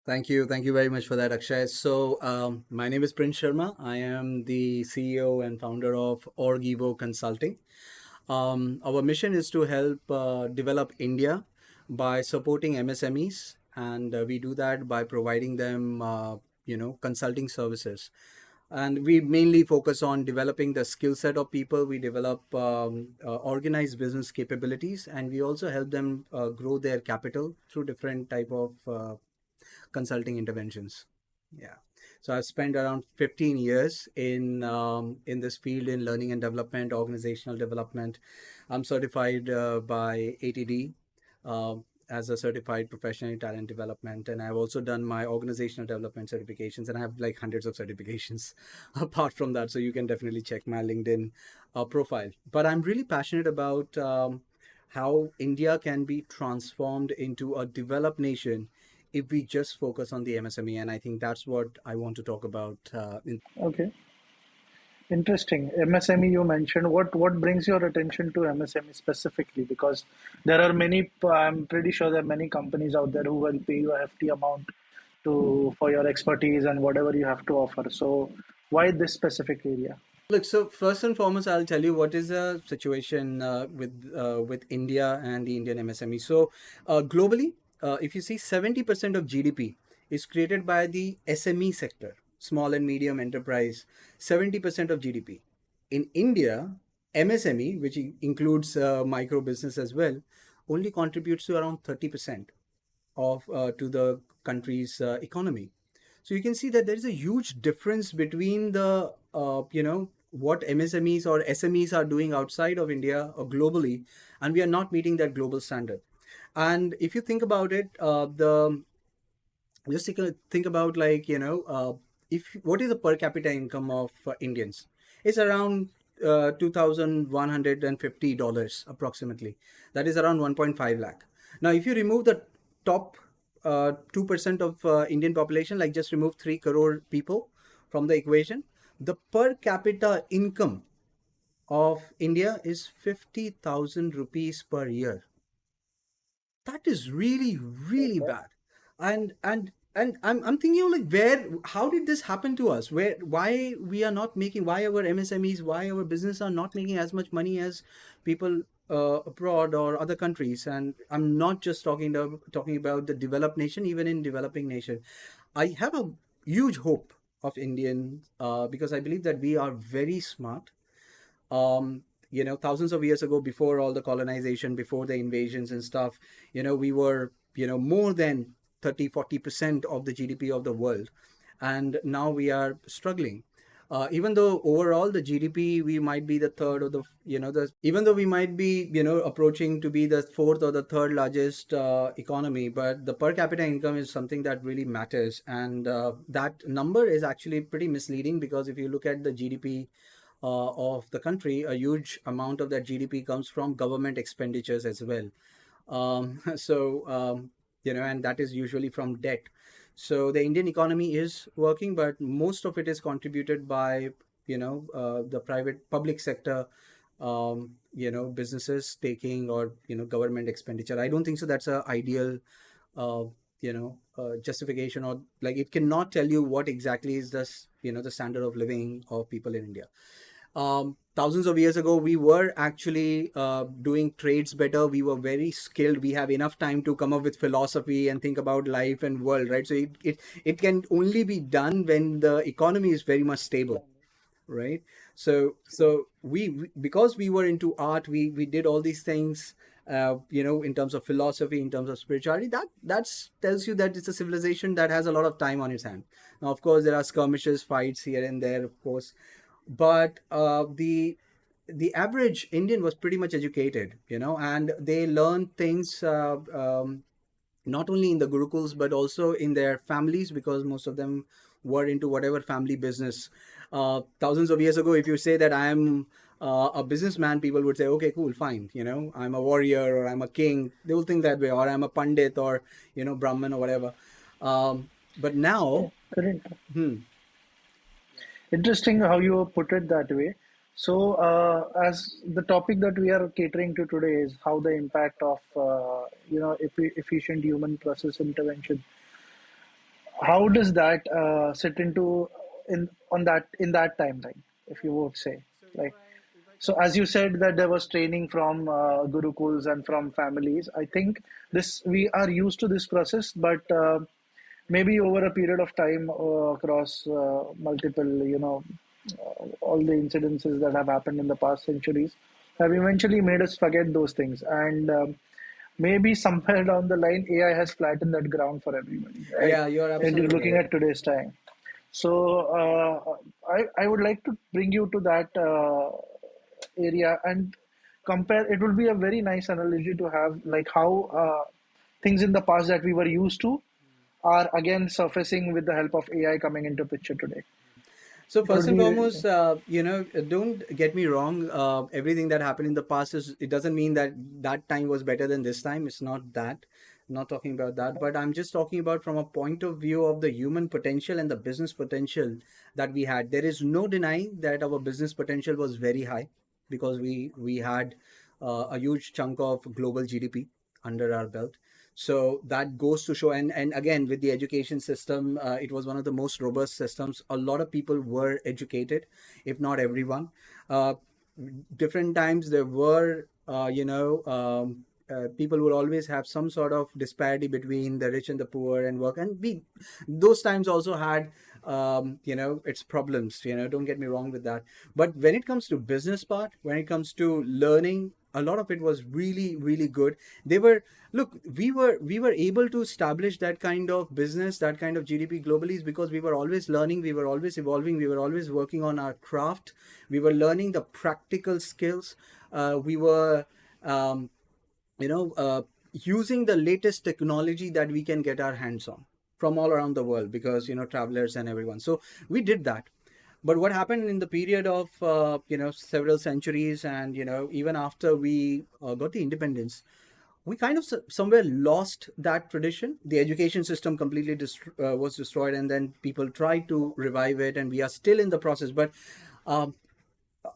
Thank you very much for that, Akshay. My name is Prince Sharma. I am the CEO and founder of OrgEvo Consulting. Our mission is to help develop India by supporting MSMEs, and we do that by providing them, consulting services. And we mainly focus on developing the skill set of people. We develop organized business capabilities, and we also help them grow their capital through different type of consulting interventions. Yeah. So I've spent around 15 years in this field in learning and development, organizational development. I'm certified by ATD uh, as a certified professional in talent development, and I've also done my organizational development certifications, and I have like hundreds of certifications apart from that. So you can definitely check my LinkedIn profile. But I'm really passionate about how India can be transformed into a developed nation if we just focus on the MSME. And I think that's what I want to talk about in. Okay, interesting. MSME you mentioned. What brings your attention to MSME specifically? Because there are many. I'm pretty sure there are many companies out there who will pay you a hefty amount to for your expertise and whatever you have to offer. So why this specific area? Look, so first and foremost, I'll tell you what is the situation with India and the Indian MSME. Globally, if you see, 70% of GDP is created by the SME sector, small and medium enterprise. 70% of GDP. In India, MSME, which includes micro business as well, only contributes to around 30% of to the country's economy. So you can see that there is a huge difference between the what MSMEs or SMEs are doing outside of India or globally, and we are not meeting that global standard. And if you think about it, the just think about like if what is the per capita income of Indians? It's around $2,150 approximately. That is around 1.5 lakh. Now, if you remove the top 2% of Indian population, like just remove 3 crore people from the equation, the per capita income of India is 50,000 rupees per year. That is really really Okay. bad. And I'm thinking like, where, how did this happen to us, where, why we are not making, why our MSMEs, why our business are not making as much money as people abroad or other countries. And I'm not just talking about the developed nation, even in developing nation. I have a huge hope of Indians because I believe that we are very smart. Thousands of years ago, before all the colonization, before the invasions and stuff, we were, more than 30-40% of the GDP of the world. And now we are struggling. Even though overall the GDP, we might be the third or even though we might be, approaching to be the fourth or the third largest economy, but the per capita income is something that really matters. And that number is actually pretty misleading, because if you look at the GDP of the country, a huge amount of that GDP comes from government expenditures as well. And that is usually from debt. So the Indian economy is working, but most of it is contributed by, the private public sector, businesses taking, or, government expenditure. I don't think so. That's a ideal, justification, or like it cannot tell you what exactly is the standard of living of people in India. Thousands of years ago, we were actually doing trades better. We were very skilled. We have enough time to come up with philosophy and think about life and world, right? So it can only be done when the economy is very much stable, right? So because we were into art, we did all these things, in terms of philosophy, in terms of spirituality. That tells you that it's a civilization that has a lot of time on its hand. Now, of course, there are skirmishes, fights here and there, of course, but the average Indian was pretty much educated, and they learned things, not only in the gurukuls but also in their families, because most of them were into whatever family business. Thousands of years ago, if you say that I am a businessman, people would say, okay, cool, fine, I'm a warrior, or I'm a king. They will think that way, or I'm a pandit, or Brahmin, or whatever. But Yeah, now, very hmm, interesting how you put it that way. So, as the topic that we are catering to today is how the impact of efficient human process intervention. how does that sit into in that timeline, if you would say, like, so as you said that there was training from gurukuls and from families. I think this we are used to this process, but maybe over a period of time across multiple, all the incidences that have happened in the past centuries have eventually made us forget those things. And maybe somewhere down the line, AI has flattened that ground for everybody, right? Yeah, you're And you're absolutely looking right. at today's time. So I would like to bring you to that area and compare. It would be a very nice analogy to have, like how things in the past that we were used to are again surfacing with the help of AI coming into picture today. So It first would and be, foremost, don't get me wrong. Everything that happened in the past is it doesn't mean that that time was better than this time. It's not that. I'm not talking about that, but I'm just talking about from a point of view of the human potential and the business potential that we had. There is no denying that our business potential was very high because we had a huge chunk of global GDP under our belt. So that goes to show, and again with the education system, it was one of the most robust systems. A lot of people were educated, if not everyone. uh, Different times there were people will always have some sort of disparity between the rich and the poor and work, and we those times also had its problems. Don't get me wrong with that. But when it comes to business part, when it comes to learning, a lot of it was really really good. They were Look, we were able to establish that kind of business, that kind of GDP globally, is because we were always learning, we were always evolving, we were always working on our craft, we were learning the practical skills. We were um, you know using the latest technology that we can get our hands on from all around the world, because travelers and everyone. So we did that. But what happened in the period of several centuries, and even after we got the independence, we kind of somewhere lost that tradition. The education system completely was destroyed, and then people tried to revive it, and we are still in the process. But um,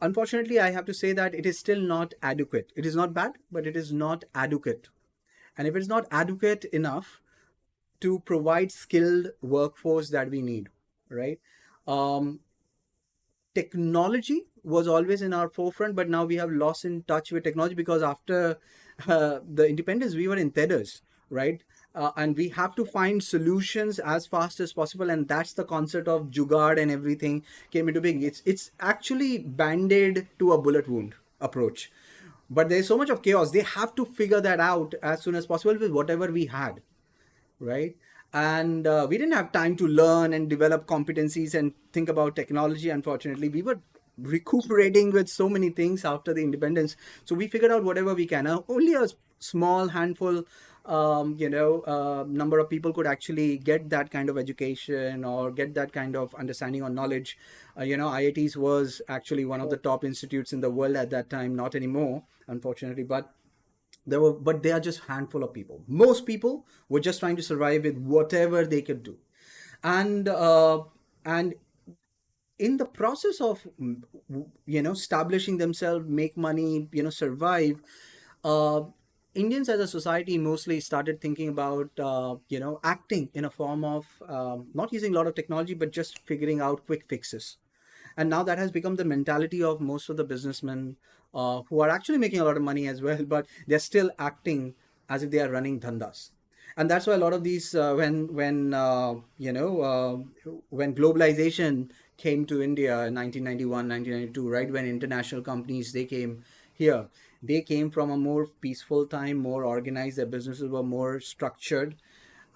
unfortunately, I have to say that it is still not adequate. It is not bad, but it is not adequate. And if it's not adequate enough to provide skilled workforce that we need, right? Um, Technology was always in our forefront, but now we have lost in touch with technology, because after the independence, we were in tethers, right? And we have to find solutions as fast as possible, and that's the concept of jugaad and everything came into being. It's actually band-aid to a bullet wound approach, but there's so much of chaos. They have to figure that out as soon as possible with whatever we had, right? And we didn't have time to learn and develop competencies and think about technology. Unfortunately, we were recuperating with so many things after the independence. So we figured out whatever we can. Only a small handful, number of people could actually get that kind of education or get that kind of understanding or knowledge. IITs was actually one of the top institutes in the world at that time. Not anymore, unfortunately, but they are just handful of people. Most people were just trying to survive with whatever they could do, and and in the process of establishing themselves, make money, survive. uh, Indians as a society mostly started thinking about acting in a form of not using a lot of technology, but just figuring out quick fixes. And now that has become the mentality of most of the businessmen, who are actually making a lot of money as well, but they're still acting as if they are running dhandas. And that's why a lot of these, when globalization came to India in 1991, 1992, right, when international companies, they came here, they came from a more peaceful time, more organized. Their businesses were more structured.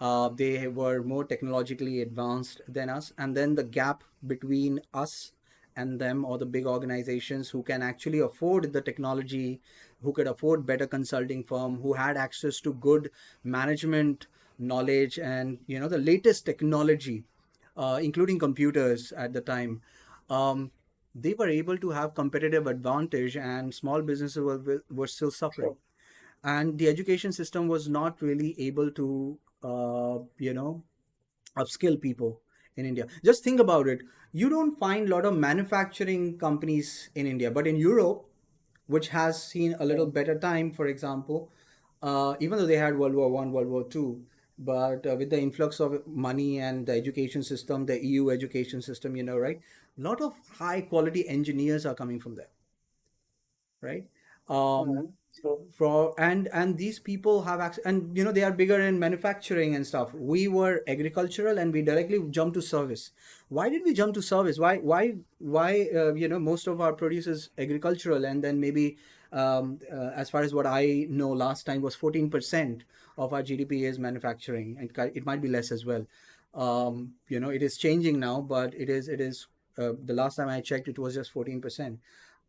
They were more technologically advanced than us. And then the gap between us and them, or the big organizations who can actually afford the technology, who could afford better consulting firm, who had access to good management knowledge and the latest technology, including computers at the time. um, they were able to have competitive advantage, and small businesses were still suffering. And the education system was not really able to upskill people in India. Just think about it. You don't find a lot of manufacturing companies in India, but in Europe, which has seen a little better time, for example, even though they had World War One, World War Two, But with the influx of money and the education system, the EU education system, right? A lot of high quality engineers are coming from there, right? Um, for and these people have access, and they are bigger in manufacturing and stuff. We were agricultural and we directly jumped to service. Why did we jump to service? Why most of our produce is agricultural, and then maybe as far as what I know, last time was 14% of our GDP is manufacturing, and it might be less as well. It is changing now, but it is the last time I checked, it was just 14%.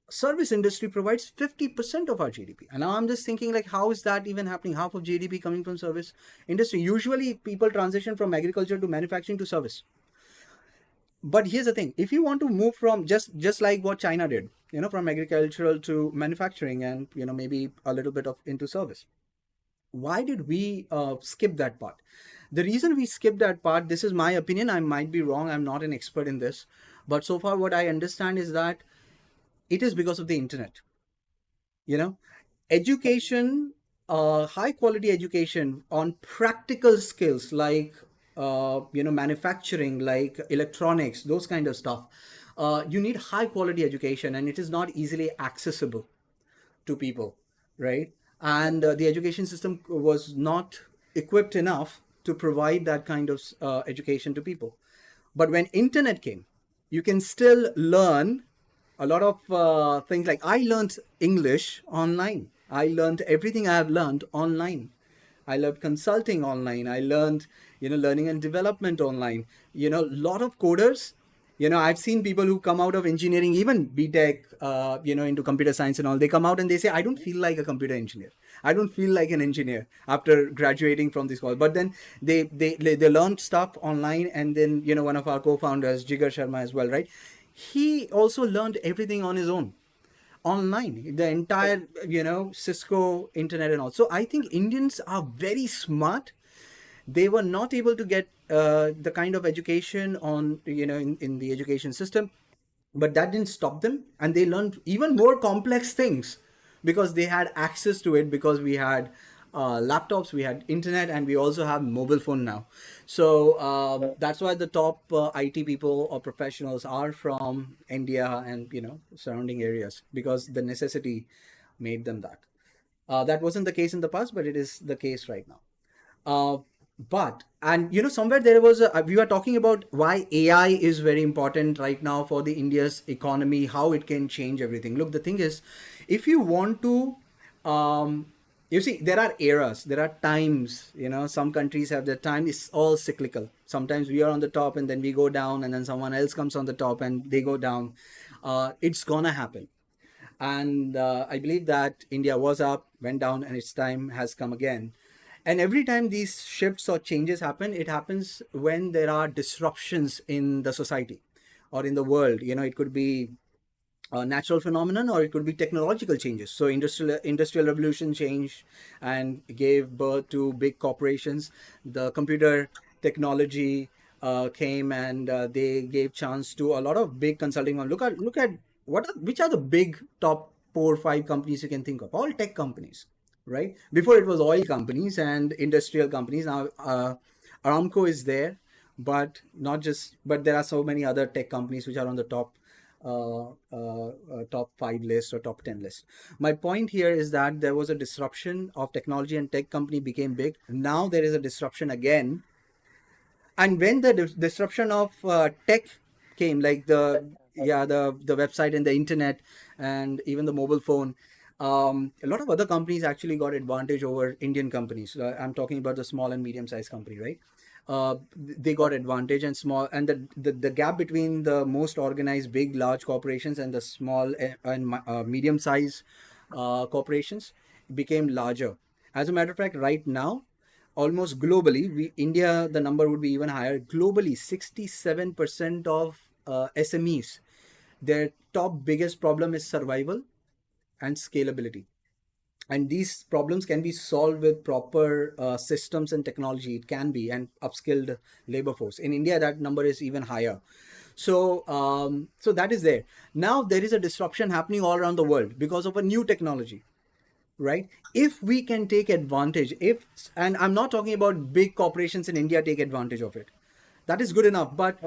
Service industry provides 50% of our GDP. And now I'm just thinking, like, how is that even happening? Half of GDP coming from service industry. Usually people transition from agriculture to manufacturing to service. But here's the thing, if you want to move from just like what China did, from agricultural to manufacturing, and maybe a little bit of into service, why did we skip that part? The reason we skipped that part, this is my opinion, I might be wrong, I'm not an expert in this, but so far what I understand is that it is because of the internet. you know Education, high quality education on practical skills like manufacturing, like electronics, those kind of stuff. You need high quality education, and it is not easily accessible to people, right? And the education system was not equipped enough to provide that kind of education to people. But when internet came, you can still learn a lot of things. Like, I learned English online. I learned everything I have learned online. I learned consulting online. I learned, learning and development online. A lot of coders. I've seen people who come out of engineering, even BTech, into computer science and all. They come out and they say, I don't feel like a computer engineer. I don't feel like an engineer after graduating from this college. But then they learned stuff online. And then, one of our co-founders, Jigar Sharma as well, right? He also learned everything on his own, online, the entire, Cisco internet and all. So I think Indians are very smart. They were not able to get the kind of education on, in the education system, but that didn't stop them, and they learned even more complex things because they had access to it, because we had laptops, we had internet, and we also have mobile phone now. So that's why the top IT people or professionals are from India and surrounding areas, because the necessity made them that. That wasn't the case in the past, but it is the case right now. Uh, but and somewhere there was we were talking about why AI is very important right now for the India's economy, how it can change everything. Look, the thing is, if you want to, um, you see, there are eras, there are times. Some countries have their time. It's all cyclical. Sometimes we are on the top and then we go down, and then someone else comes on the top and they go down. It's gonna happen. And I believe that India was up, went down, and its time has come again. And every time these shifts or changes happen, it happens when there are disruptions in the society or in the world. It could be a natural phenomenon, or it could be technological changes. So industrial revolution changed and gave birth to big corporations. The computer technology came, and they gave chance to a lot of big consulting firms. Look at which are the big top 4 or 5 companies you can think of. All tech companies, right? Before it was oil companies and industrial companies. Now Aramco is there, but not just. But there are so many other tech companies which are on the top 5 list or top 10 list. My point here is that there was a disruption of technology and tech company became big. Now there is a disruption again. And when the disruption of tech came, like the website and the internet and even the mobile phone, a lot of other companies actually got advantage over Indian companies. I'm talking about the small and medium sized company, right? They got advantage, and small, and the gap between the most organized big large corporations and the small and medium sized corporations became larger. As a matter of fact, right now, almost globally, India, the number would be even higher. Globally, 67% of SMEs, their top biggest problem is survival and scalability. And these problems can be solved with proper systems and technology. It can be, and upskilled labor force. In India, that number is even higher. So that is there. Now there is a disruption happening all around the world because of a new technology, right? If we can take advantage, if, and I'm not talking about big corporations in India take advantage of it, that is good enough. But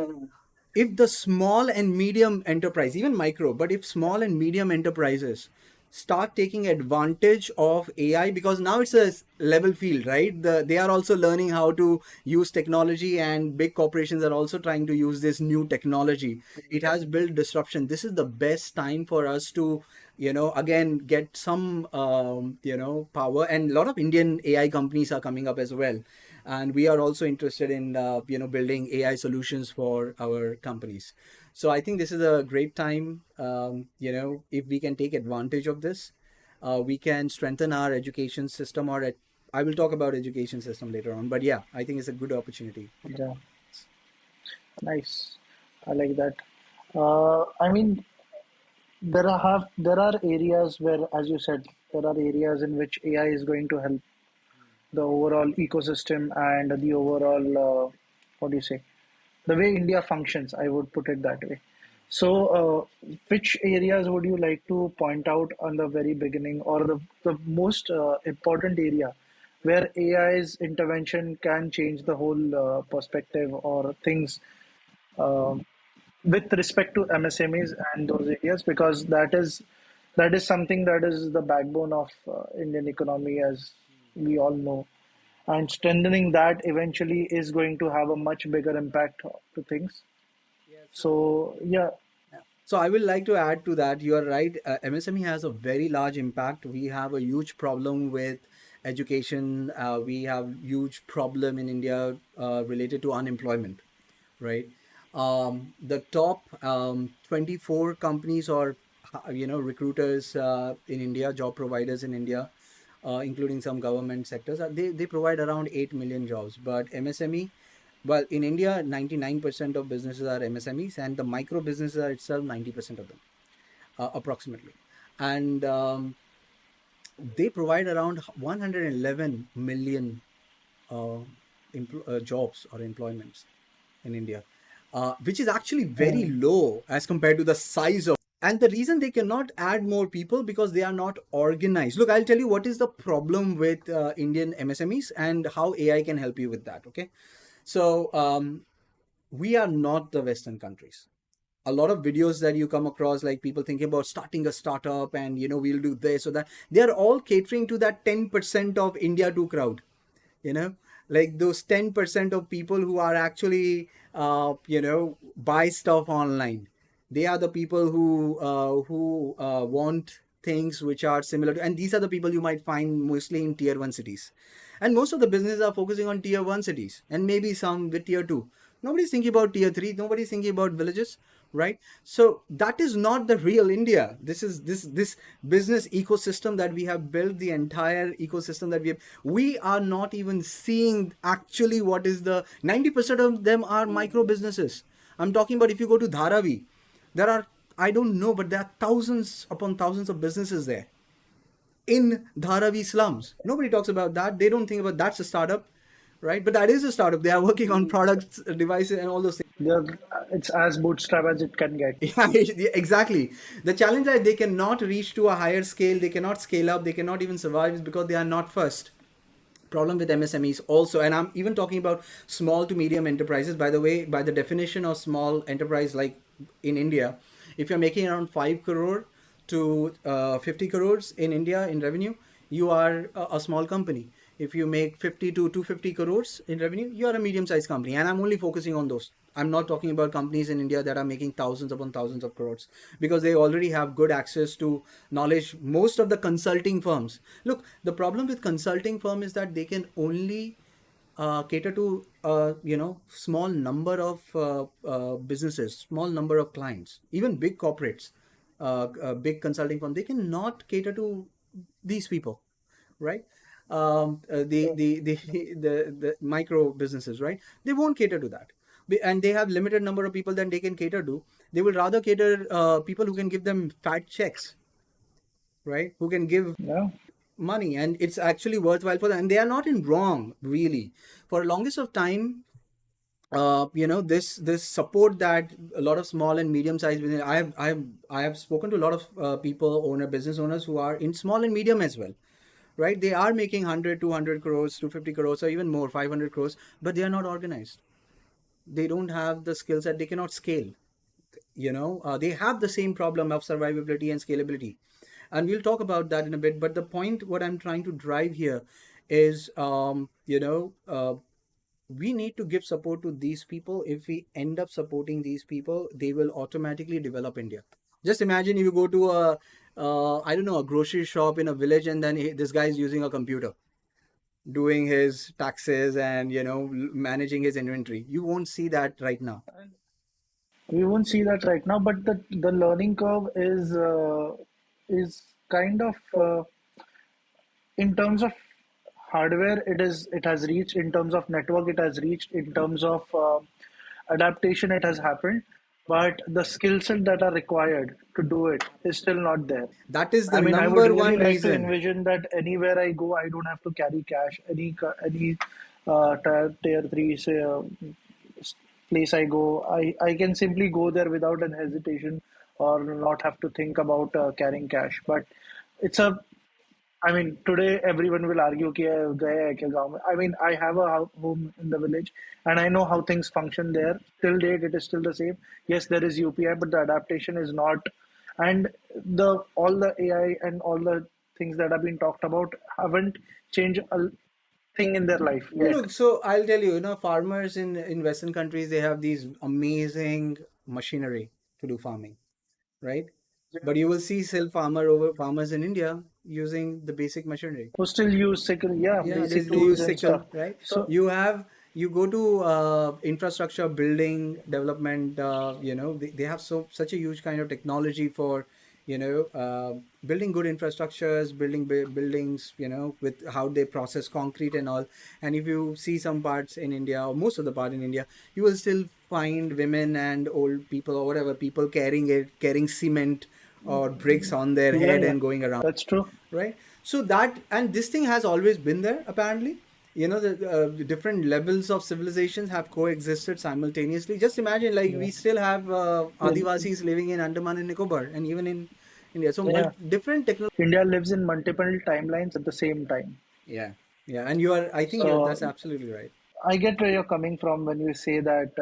if the small and medium enterprise, even micro, but if small and medium enterprises start taking advantage of AI, because now it's a level field, right? They are also learning how to use technology, and big corporations are also trying to use this new technology. It has built disruption. This is the best time for us to, again, get some, power. And a lot of Indian AI companies are coming up as well. And we are also interested in, building AI solutions for our companies. So I think this is a great time. If we can take advantage of this, we can strengthen our education system. I will talk about education system later on. But yeah, I think it's a good opportunity. Yeah, nice. I like that. I mean, there are areas where, as you said, there are areas in which AI is going to help the overall ecosystem and the overall what do you say, the way India functions. I would put it that way. So, which areas would you like to point out on the very beginning, or the most important area where AI's intervention can change the whole perspective or things um with respect to MSMEs and those areas? Because that is something that is the backbone of Indian economy, as we all know, and strengthening that eventually is going to have a much bigger impact to things. Yeah, So yeah, so I would like to add to that. You are right. MSME has a very large impact. We have a huge problem with education. We have huge problem in India related to unemployment, right? The top 24 companies, or recruiters in India, job providers in India, including some government sectors, they provide around 8 million jobs. But MSME, well, in India, 99% of businesses are MSMEs, and the micro businesses are itself 90% of them, approximately. And they provide around 111 million uh, jobs or employments in India, which is actually very mm, low as compared to the size of. And the reason they cannot add more people, because they are not organized. Look, I'll tell you what is the problem with Indian MSMEs and how AI can help you with that. Okay, so we are not the Western countries. A lot of videos that you come across, like people thinking about starting a startup and we'll do this or that, they are all catering to that 10% of India 2 crowd, you know like those 10% of people who are actually buy stuff online. They are the people who want things which are similar to, and these are the people you might find mostly in tier 1 cities. And most of the businesses are focusing on tier 1 cities, and maybe some with tier 2. Nobody's thinking about tier 3, nobody's thinking about villages, right? So that is not the real India. This business ecosystem that we have built, the entire ecosystem that we are not even seeing actually what is the 90% of them are micro businesses. I'm talking about, if you go to Dharavi, there are, I don't know, but there are thousands upon thousands of businesses there in Dharavi slums. Nobody talks about that. They don't think about that's a startup, right? But that is a startup. They are working on products, devices, and all those things. it's as bootstrap as it can get. Yeah, exactly. The challenge is they cannot reach to a higher scale. They cannot scale up. They cannot even survive because they are not first. Problem with MSMEs also, and I'm even talking about small to medium enterprises. By the way, by the definition of small enterprise, like in India, if you're making around 5 crore to 50 crores in India in revenue, you are a small company. If you make 50 to 250 crores in revenue, you are a medium sized company. And I'm only focusing on those. I'm not talking about companies in India that are making thousands upon thousands of crores, because they already have good access to knowledge. Most of the consulting firms, look, the problem with consulting firm is that they can only cater to small number of businesses, small number of clients. Even big corporates, big consulting firm, they cannot cater to these people, right? The micro businesses, right? They won't cater to that. And they have limited number of people that they can cater to. They will rather cater people who can give them fat checks, right? Who can give Yeah. money, and it's actually worthwhile for them, and they are not in wrong, really. For longest of time, this support that a lot of small and medium sized business, I have spoken to a lot of people, business owners who are in small and medium as well, right? They are making 100, 200 crores, 250 crores, or even more, 500 crores, but they are not organized. They don't have the skill set. They cannot scale. They have the same problem of survivability and scalability, and we'll talk about that in a bit. But the point, what I'm trying to drive here is, we need to give support to these people. If we end up supporting these people, they will automatically develop India. Just imagine if you go to a I don't know, a grocery shop in a village, and then this guy is using a computer doing his taxes and managing his inventory. You won't see that right now. We won't see that right now, but the learning curve is kind of in terms of hardware, it has reached. In terms of network, it has reached. In terms of adaptation, it has happened. But the skill set that are required to do it is still not there. That is the I mean, I would number really one like to reason. envision that anywhere I go, I don't have to carry cash. Any tier three say, place I go, I can simply go there without an hesitation or not have to think about carrying cash. But it's a I mean, today everyone will argue कि गए हैं क्या गाँव में. I mean, I have a home in the village, and I know how things function there. Till date, it is still the same. Yes, there is UPI, but the adaptation is not. And the all the AI and all the things that have been talked about haven't changed a thing in their life yet. Look, so I'll tell you, farmers in Western countries, they have these amazing machinery to do farming, right? But you will see still farmers in India using the basic machinery. Who still use sickle, yeah, Yeah, basic they tools use and stuff. sickle, right? So You go to infrastructure building development. They have such a huge kind of technology for building good infrastructures, building buildings. With how they process concrete and all. And if you see some parts in India, or most of the part in India, you will still find women and old people or whatever people carrying cement or bricks on their yeah, head yeah, and going around, that's true. right? So that, and this thing has always been there, apparently. The different levels of civilizations have coexisted simultaneously. Just imagine, like, Yeah, we still have yeah, Adivasis living in Andaman and Nicobar, and even in India. So yeah. different technology. India lives in multiple timelines at the same time. Yeah, yeah, and you are, I think So that's absolutely right. I get where you're coming from when you say that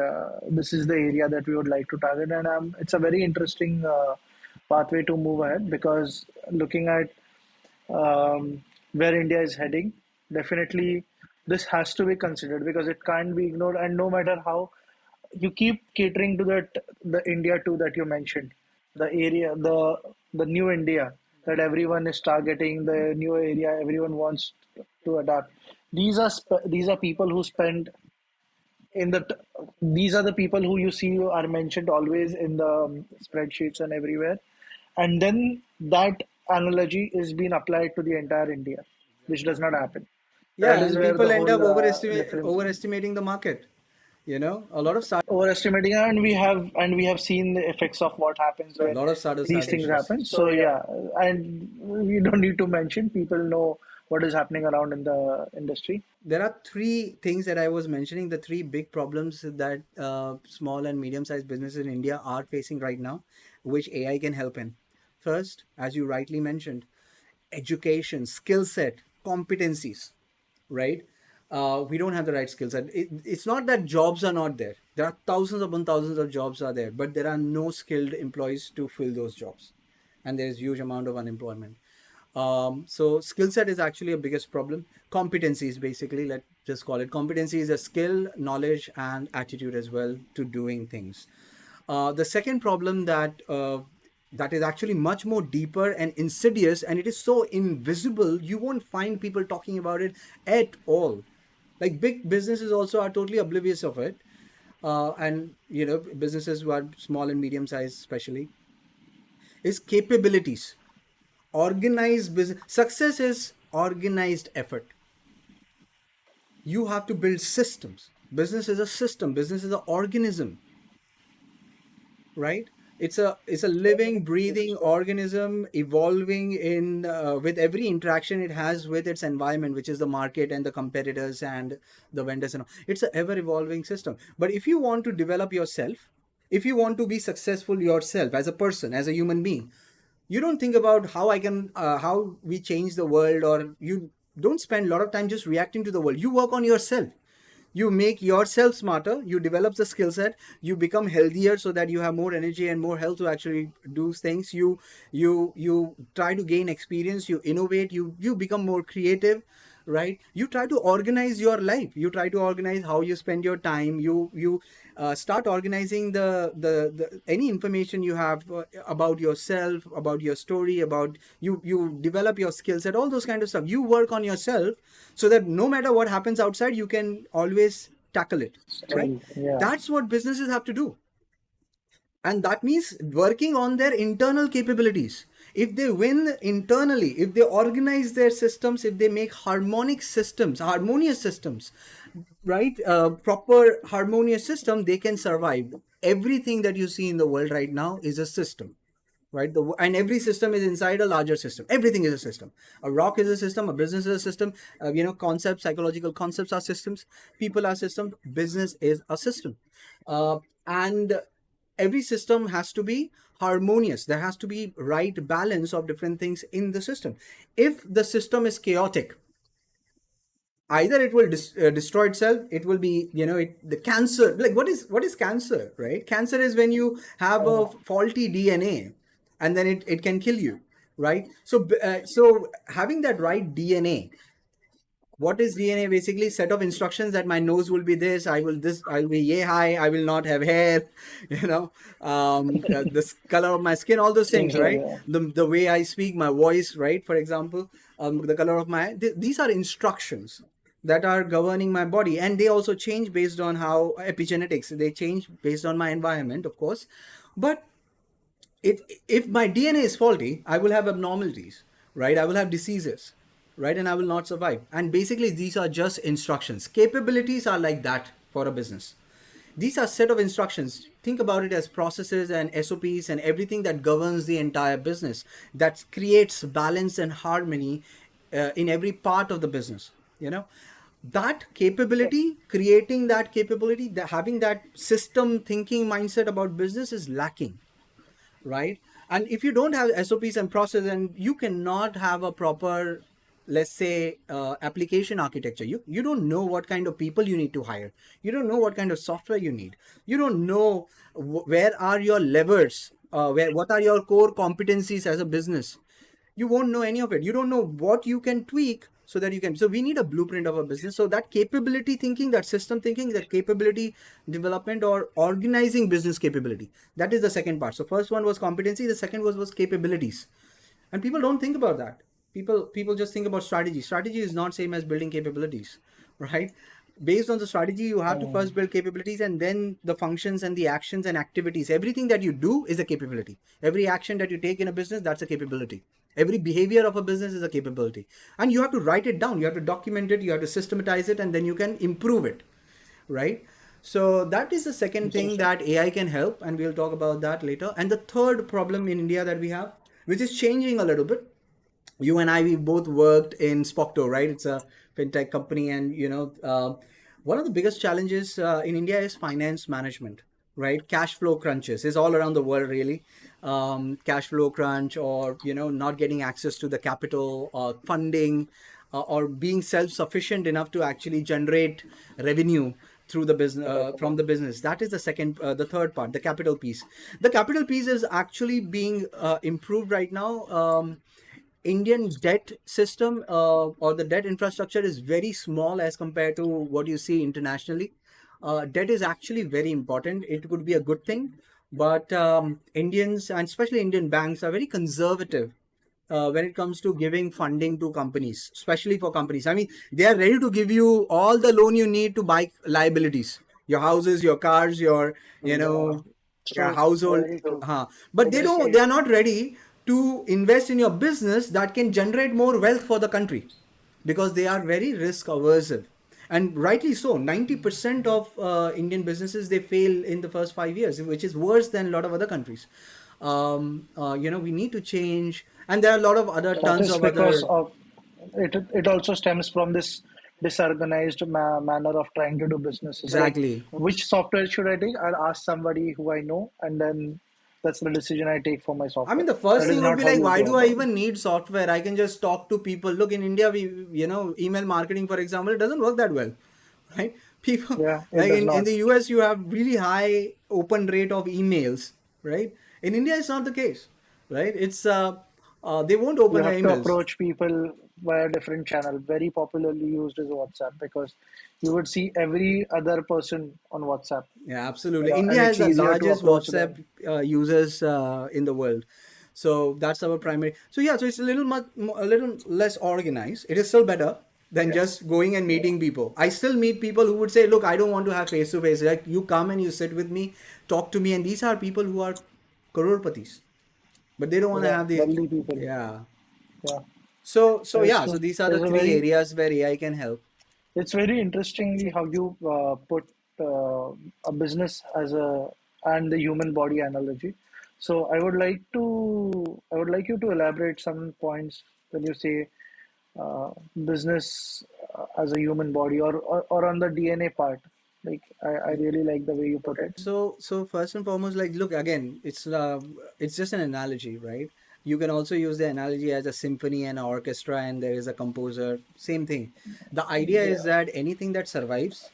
this is the area that we would like to target, and it's a very interesting pathway to move ahead because looking at where India is heading, definitely this has to be considered because it can't be ignored. And no matter how you keep catering to the India too that you mentioned, the area, the new India that everyone is targeting, the new area everyone wants to adapt. These are people who spend in these are the people who you see are mentioned always in the spreadsheets and everywhere, and then that analogy is being applied to the entire India, which does not happen. That Yeah, is and where people the end whole up difference overestimating the market. A lot of overestimating, and we have seen the effects of what happens when startups these have things issues. happen. So yeah, and we don't need to mention, people know what is happening around in the industry. There are three things that I was mentioning, the three big problems that small and medium sized businesses in India are facing right now, which AI can help in. First, as you rightly mentioned, education, skill set, competencies, right? We don't have the right skill set. It's not that jobs are not there. There are thousands upon thousands of jobs are there, but there are no skilled employees to fill those jobs, and there is huge amount of unemployment. So skill set is actually a biggest problem. Competencies, basically, let's just call it. Competency is a skill, knowledge, and attitude as well to doing things. The second problem that is actually much more deeper and insidious, and it is so invisible, you won't find people talking about it at all. Like, big businesses also are totally oblivious of it, and businesses who are small and medium sized, especially, is capabilities. Organized business success is organized effort. You have to build systems. Business is a system. Business is an organism, right? It's a living, breathing organism, evolving in with every interaction it has with its environment, which is the market and the competitors and the vendors and all. It's an ever evolving system. But if you want to develop yourself, if you want to be successful yourself as a person, as a human being, You don't think about how I can how we change the world, or you don't spend a lot of time just reacting to the world. You work on yourself. You make yourself smarter, you develop the skill set, you become healthier so that you have more energy and more health to actually do things. You try to gain experience, you innovate, you become more creative, right? You try to organize your life, you try to organize how you spend your time. You start organizing the any information you have about yourself, about your story, about you develop your skill set, all those kind of stuff. You work on yourself so that no matter what happens outside, you can always tackle it, right? Yeah. That's what businesses have to do. And that means working on their internal capabilities. If they win internally, if they organize their systems, if they make harmonious systems, right, proper harmonious system, they can survive. Everything that you see in the world right now is a system, right? And every system is inside a larger system. Everything is a system. A rock is a system, a business is a system, concepts, psychological concepts are systems, people are systems, business is a system. And every system has to be harmonious. There has to be right balance of different things in the system. If the system is chaotic, either it will destroy itself, it will be, the cancer. Like, what is cancer, right? Cancer is when you have a faulty DNA, and then it can kill you, right? So having that right DNA. What is DNA? Basically, set of instructions that my nose will be this, I'll be yay high, I will not have hair, the color of my skin, all those things, Things like right? that. The way I speak, my voice, right? For example, the color of my, these are instructions that are governing my body, and they also change based on how epigenetics, they change based on my environment, of course. But if my DNA is faulty, I will have abnormalities, right? I will have diseases, right? And I will not survive. And basically, these are just instructions. Capabilities are like that for a business. These are set of instructions. Think about it as processes and SOPs and everything that governs the entire business, that creates balance and harmony in every part of the business. That capability, creating that capability, having that system thinking mindset about business is lacking, right? And if you don't have SOPs and process, and you cannot have a proper, let's say, application architecture. You don't know what kind of people you need to hire. You don't know what kind of software you need. You don't know where are your levers, what are your core competencies as a business. You won't know any of it. You don't know what you can tweak so that you can. So we need a blueprint of a business. So that capability thinking, that system thinking, that capability development or organizing business capability, that is the second part. So first one was competency, the second was capabilities. And people don't think about that. People just think about strategy. Strategy is not same as building capabilities, right? Based on the strategy, you have to first build capabilities, and then the functions and the actions and activities. Everything that you do is a capability. Every action that you take in a business, that's a capability. Every behavior of a business is a capability. And you have to write it down, you have to document it, you have to systematize it, and then you can improve it, right? So that is the second thing Interesting. that AI can help, and we'll talk about that later. And the third problem in India that we have, which is changing a little bit, you and I, we both worked in Spocto, right? It's a fintech company, and one of the biggest challenges in India is finance management, right? Cash flow crunches is all around the world, really. Cash flow crunch, or not getting access to the capital or funding, or being self-sufficient enough to actually generate revenue through the business, from the business. That is the third part, the capital piece. The capital piece is actually being improved right now. Indian debt system, or the debt infrastructure, is very small as compared to what you see internationally. Debt is actually very important. It could be a good thing, but Indians, and especially Indian banks, are very conservative when it comes to giving funding to companies, especially for companies. I mean, they are ready to give you all the loan you need to buy liabilities, your houses, your cars, your, you Yeah. know, your True. household. Very true. But they don't. They Exactly. are not ready to invest in your business that can generate more wealth for the country, because they are very risk aversive. And rightly so. 90% of Indian businesses, they fail in the first 5 years, which is worse than a lot of other countries. We need to change, and there are a lot of other That tons is of because other. of it. It also stems from this disorganized manner of trying to do business. It's like, Exactly. which software should I take? I'll ask somebody who I know, and then that's the decision I take for my I mean, software. the first That is thing would not be how like, you why go do I about it. even need software? I can just talk to people. Look, in India, email marketing, for example, it doesn't work that well, right? People, Yeah, it like does in not. the US, you have really high open rate of emails, right? In India, it's not the case, right? They won't You open your have to emails. approach people via different channel. Very popularly used is WhatsApp, because you would see every other person on WhatsApp, Yeah, absolutely. India and has it's the easier to largest approach them. WhatsApp users in the world. So that's our primary. So yeah, so it's a little less organized. It is still better than Yeah, just going and yeah, meeting people. I still meet people who would say, "Look, I don't want to have face to face. Like you come and you sit with me, talk to me." And these are people who are crorepati's, but they don't want to yeah. have these. Wealthy people. Yeah. Yeah, So that's yeah. So true. these are the There's a three very areas where AI can help. It's very interestingly how you put a business as a and the human body analogy. So I would like you to elaborate some points when you say uh, business as a human body, or on the DNA part. Like I really like the way you put Okay. it. So first and foremost, like look again, it's just an analogy, right? You can also use the analogy as a symphony and an orchestra, and there is a composer. Same thing. The idea is Yeah. that anything that survives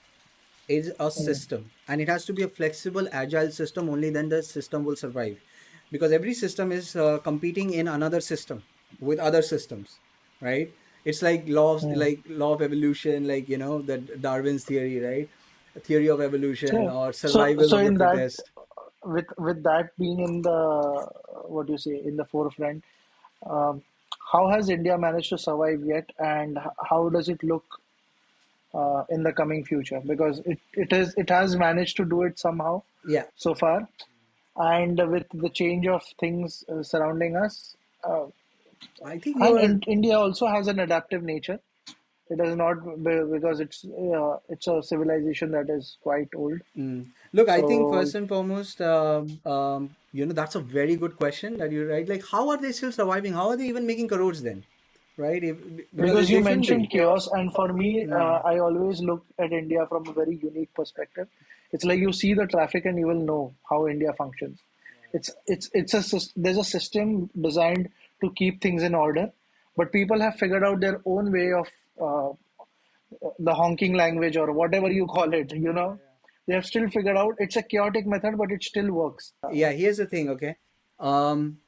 is a Mm. system, and it has to be a flexible, agile system. Only then the system will survive, because every system is competing in another system with other systems, right? It's Mm. like law of evolution, like the Darwin's theory, right? A theory of evolution So, or so survival of the in that, fittest. with that being in the what do you say, in the forefront, um, how has India managed to survive yet, and how does it look in the coming future? Because it has managed to do it somehow Yeah, so far, and with the change of things surrounding us, uh, I think and you're. India also has an adaptive nature. It does not because it's a civilization that is quite old. Look, I think So first and foremost, that's a very good question that you right. Like, how are they still surviving? How are they even making crores then, right? Because because you they shouldn't mentioned be. chaos, and for me, I always look at India from a very unique perspective. It's like you see the traffic and you will know how India functions. There's a system designed to keep things in order, but people have figured out their own way of uh, the honking language or whatever you call it. They have still figured out it's a chaotic method, but it still works. Yeah, here's the thing, okay? Um,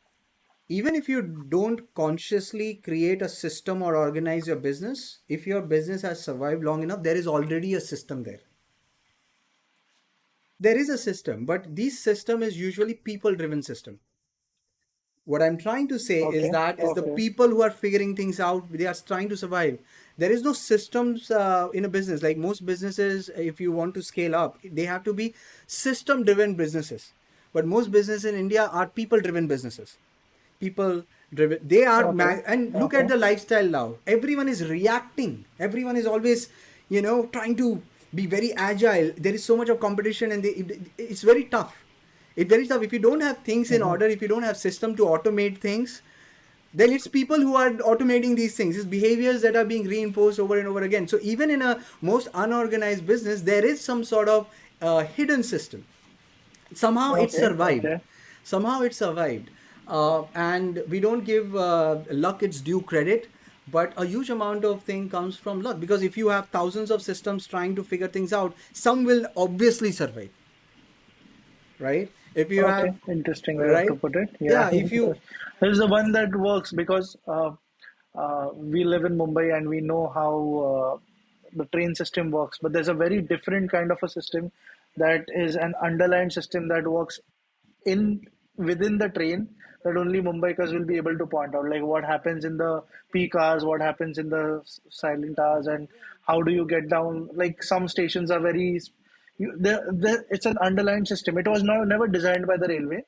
Even if you don't consciously create a system or organize your business, if your business has survived long enough, there is already a system there. There is a system, but this system is usually people-driven system. What I'm trying to say is Okay, that is the okay, people who are figuring things out, they are trying to survive. There is no systems in a business. Like most businesses, if you want to scale up, they have to be system driven businesses. But most businesses in India are people driven businesses. People driven. okay, And look at okay. the lifestyle now. Everyone is reacting. Everyone is always, trying to be very agile. There is so much of competition, and it's very tough. It's very tough if you don't have things in Mhm. order. If you don't have system to automate things, then it's people who are automating these things. It's behaviors that are being reinforced over and over again. So even in a most unorganized business, there is some sort of hidden system. Somehow it Okay, survived. okay. Somehow it survived. And we don't give luck its due credit, but a huge amount of thing comes from luck, because if you have thousands of systems trying to figure things out, some will obviously survive, right? If you Okay, have, interesting way to right? put it. Yeah, Yeah, if you. there's the one that works because we live in Mumbai and we know how the train system works. But there's a very different kind of a system that is an underlined system that works in within the train, that only Mumbaikars will be able to point out, like what happens in the peak hours, what happens in the silent hours, and how do you get down. Like some stations are very it's an underlined system. It was never designed by the railway.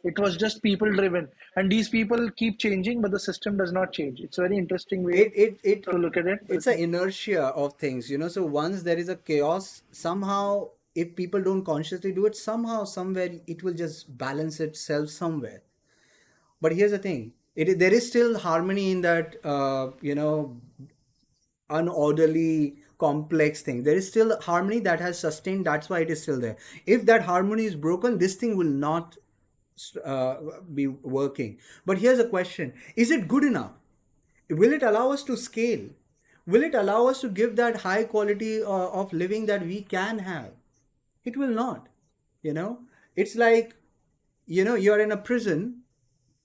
It was just people driven, and these people keep changing, but the system does not change. It's a very interesting way it it it to look at it. it's an inertia of things, so once there is a chaos, somehow if people don't consciously do it, somehow somewhere it will just balance itself somewhere. But here's the thing, there is still harmony in that unorderly complex thing. There is still harmony that has sustained, that's why it is still there. If that harmony is broken, this thing will not be working. But here's a question: is it good enough? Will it allow us to scale? Will it allow us to give that high quality of living that we can have? It will not. You know, it's like, you're in a prison,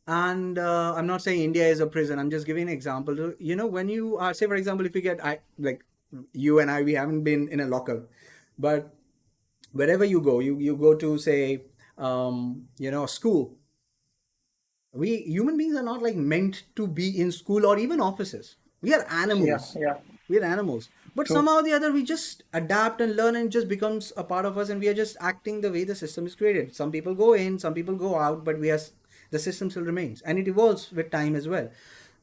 and I'm not saying India is a prison. I'm just giving an example. When you are, say, for example, if you get, like you and I, we haven't been in a lockup, but wherever you go, you go to, say, school. We human beings are not like meant to be in school or even offices. We are Yeah, animals. yeah, We're animals. But true. somehow or the other, we just adapt and learn, and it just becomes a part of us, and we are just acting the way the system is created. Some people go in, some people go out, but the system still remains, and it evolves with time as well.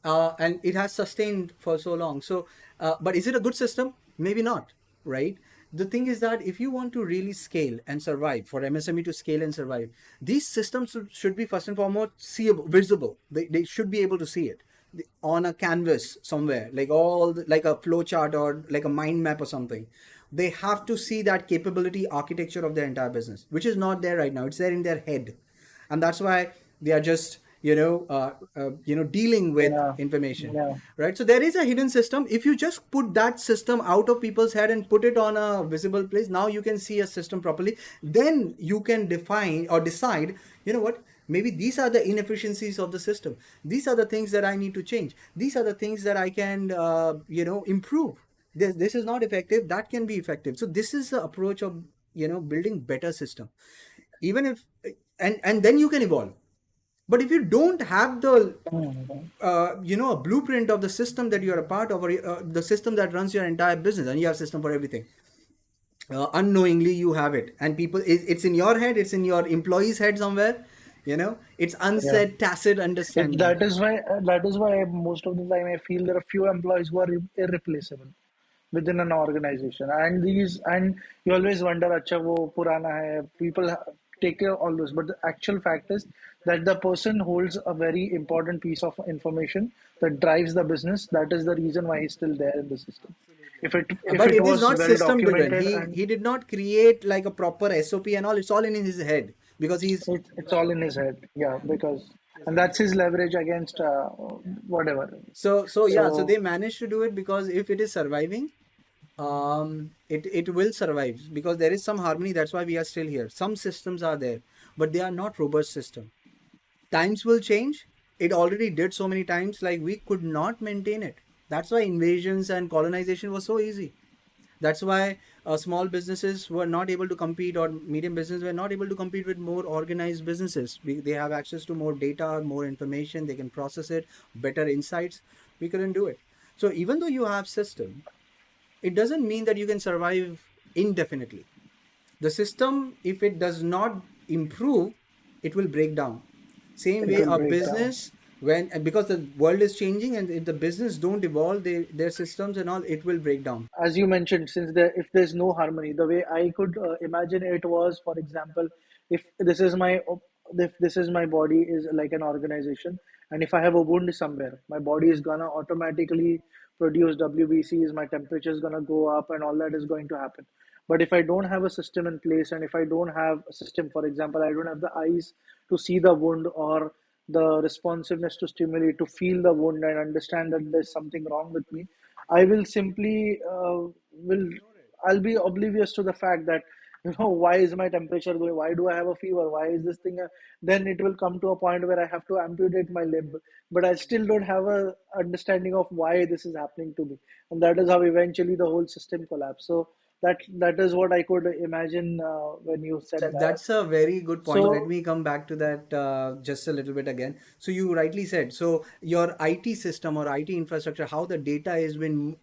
And it has sustained for so long. So, but is it a good system? Maybe not, right? The thing is that if you want to really scale and survive, for MSME to scale and survive, these systems should be first and foremost seeable, visible. They should be able to see it on a canvas somewhere, like like a flow chart or like a mind map or something. They have to see that capability architecture of their entire business, which is not there right now. It's there in their head, and that's why they are just dealing with Yeah, information, yeah. right? So there is a hidden system. If you just put that system out of people's head and put it on a visible place, now you can see a system properly. Then you can define or decide, what, maybe these are the inefficiencies of the system. These are the things that I need to change. These are the things that I can improve. This is not effective, that can be effective. So this is the approach of building better system. Even if, and then you can evolve. But if you don't have the Mhm. a blueprint of the system that you are a part of, or the system that runs your entire business, and you have system for everything, unknowingly you have it, and it's in your head, it's in your employees head somewhere. It's Yeah. unsaid tacit It, understanding. that is why most of the time I feel there are few employees who are irreplaceable within an organization, and you always wonder, acha wo purana hai. People take care of all those, but the actual fact is that the person holds a very important piece of information that drives the business. That is the reason why he's still there in the system. If But it it is was not well system driven. documented he and he did not create like a proper SOP and all. It's all in his head, because he's it's all in his head, yeah, because and that's his leverage against whatever. so yeah, so So they managed to do it, because if it is surviving, it will survive, because there is some harmony. That's why we are still here. Some systems are there, but they are not robust system. Times will change. It already did so many times, like we could not maintain it. That's why invasions and colonization was so easy. That's why small businesses were not able to compete, or medium businesses were not able to compete with more organized businesses. They have access to more data, more information, they can process it, better insights. We couldn't do it. So even though you have system, it doesn't mean that you can survive indefinitely. The system, if it does not improve, it will break down. Same it way will a break down. business, when, because the world is changing, and if the business don't evolve, their systems and all, it will break down. As you mentioned, since there, if there's no harmony, the way I could imagine it was, for example, if this is my if this is my body is like an organization, and if I have a wound somewhere, my body is gonna automatically produce WBCs, my temperature is gonna go up, and all that is going to happen. But if I don't have a system in place, and if I don't have a system, for example, I don't have the eyes to see the wound, or the responsiveness to stimulate, to feel the wound and understand that there's something wrong with me, I will simply will I'll be oblivious to the fact that why is my temperature going? Why do I have a fever? Why is this thing? Then it will come to a point where I have to amputate my limb, but I still don't have a understanding of why this is happening to me, and that is how eventually the whole system collapsed. So that is what I could imagine when you said that. That's a very good point. Let So me come back to that just a little bit again. So you rightly said. So your IT system or IT infrastructure, how the data has been,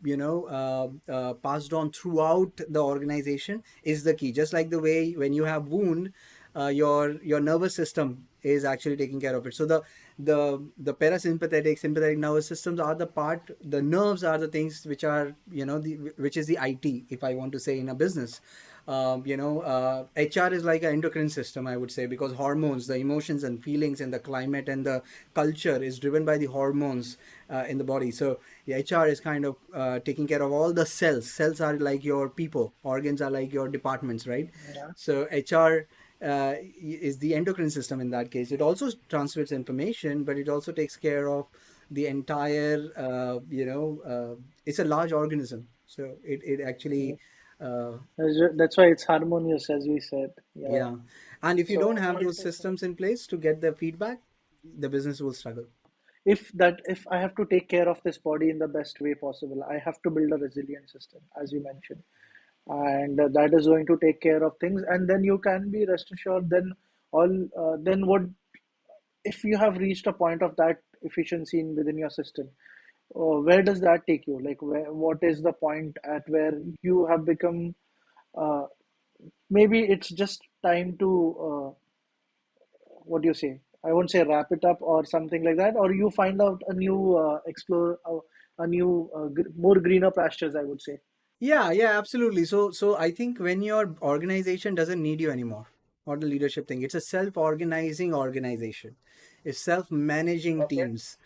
passed on throughout the organization, is the key. Just like the way when you have wound, your nervous system is actually taking care of it. So the parasympathetic, sympathetic nervous systems are the part. The nerves are the things which are, which is the IT, if I want to say, in a business. HR is like an endocrine system, I would say, because hormones, the emotions and feelings and the climate and the culture is driven by the hormones in the body. So the HR is kind of taking care of all the cells. Cells are like your people, organs are like your departments, right? yeah, So HR is the endocrine system in that case. It also transmits information, but it also takes care of the entire, it's a large organism. So it actually, uh, That's why it's harmonious, as we said. Yeah. yeah. And if you don't So have those systems in place to get the feedback, the business will struggle. if I have to take care of this body in the best way possible, I have to build a resilient system, as you mentioned, and that is going to take care of things. And then you can be rest assured. Then what if you have reached a point of that efficiency within your system? Where does that take you? Like, what is the point at where you have become? Uh, Maybe it's just time to what do you say? I won't say wrap it up or something like that, or you find out a new explore a new more greener pastures, I would say. Yeah, yeah, absolutely. So I think when your organization doesn't need you anymore, or the leadership thing, it's a self-organizing organization. It's self-managing Okay. teams.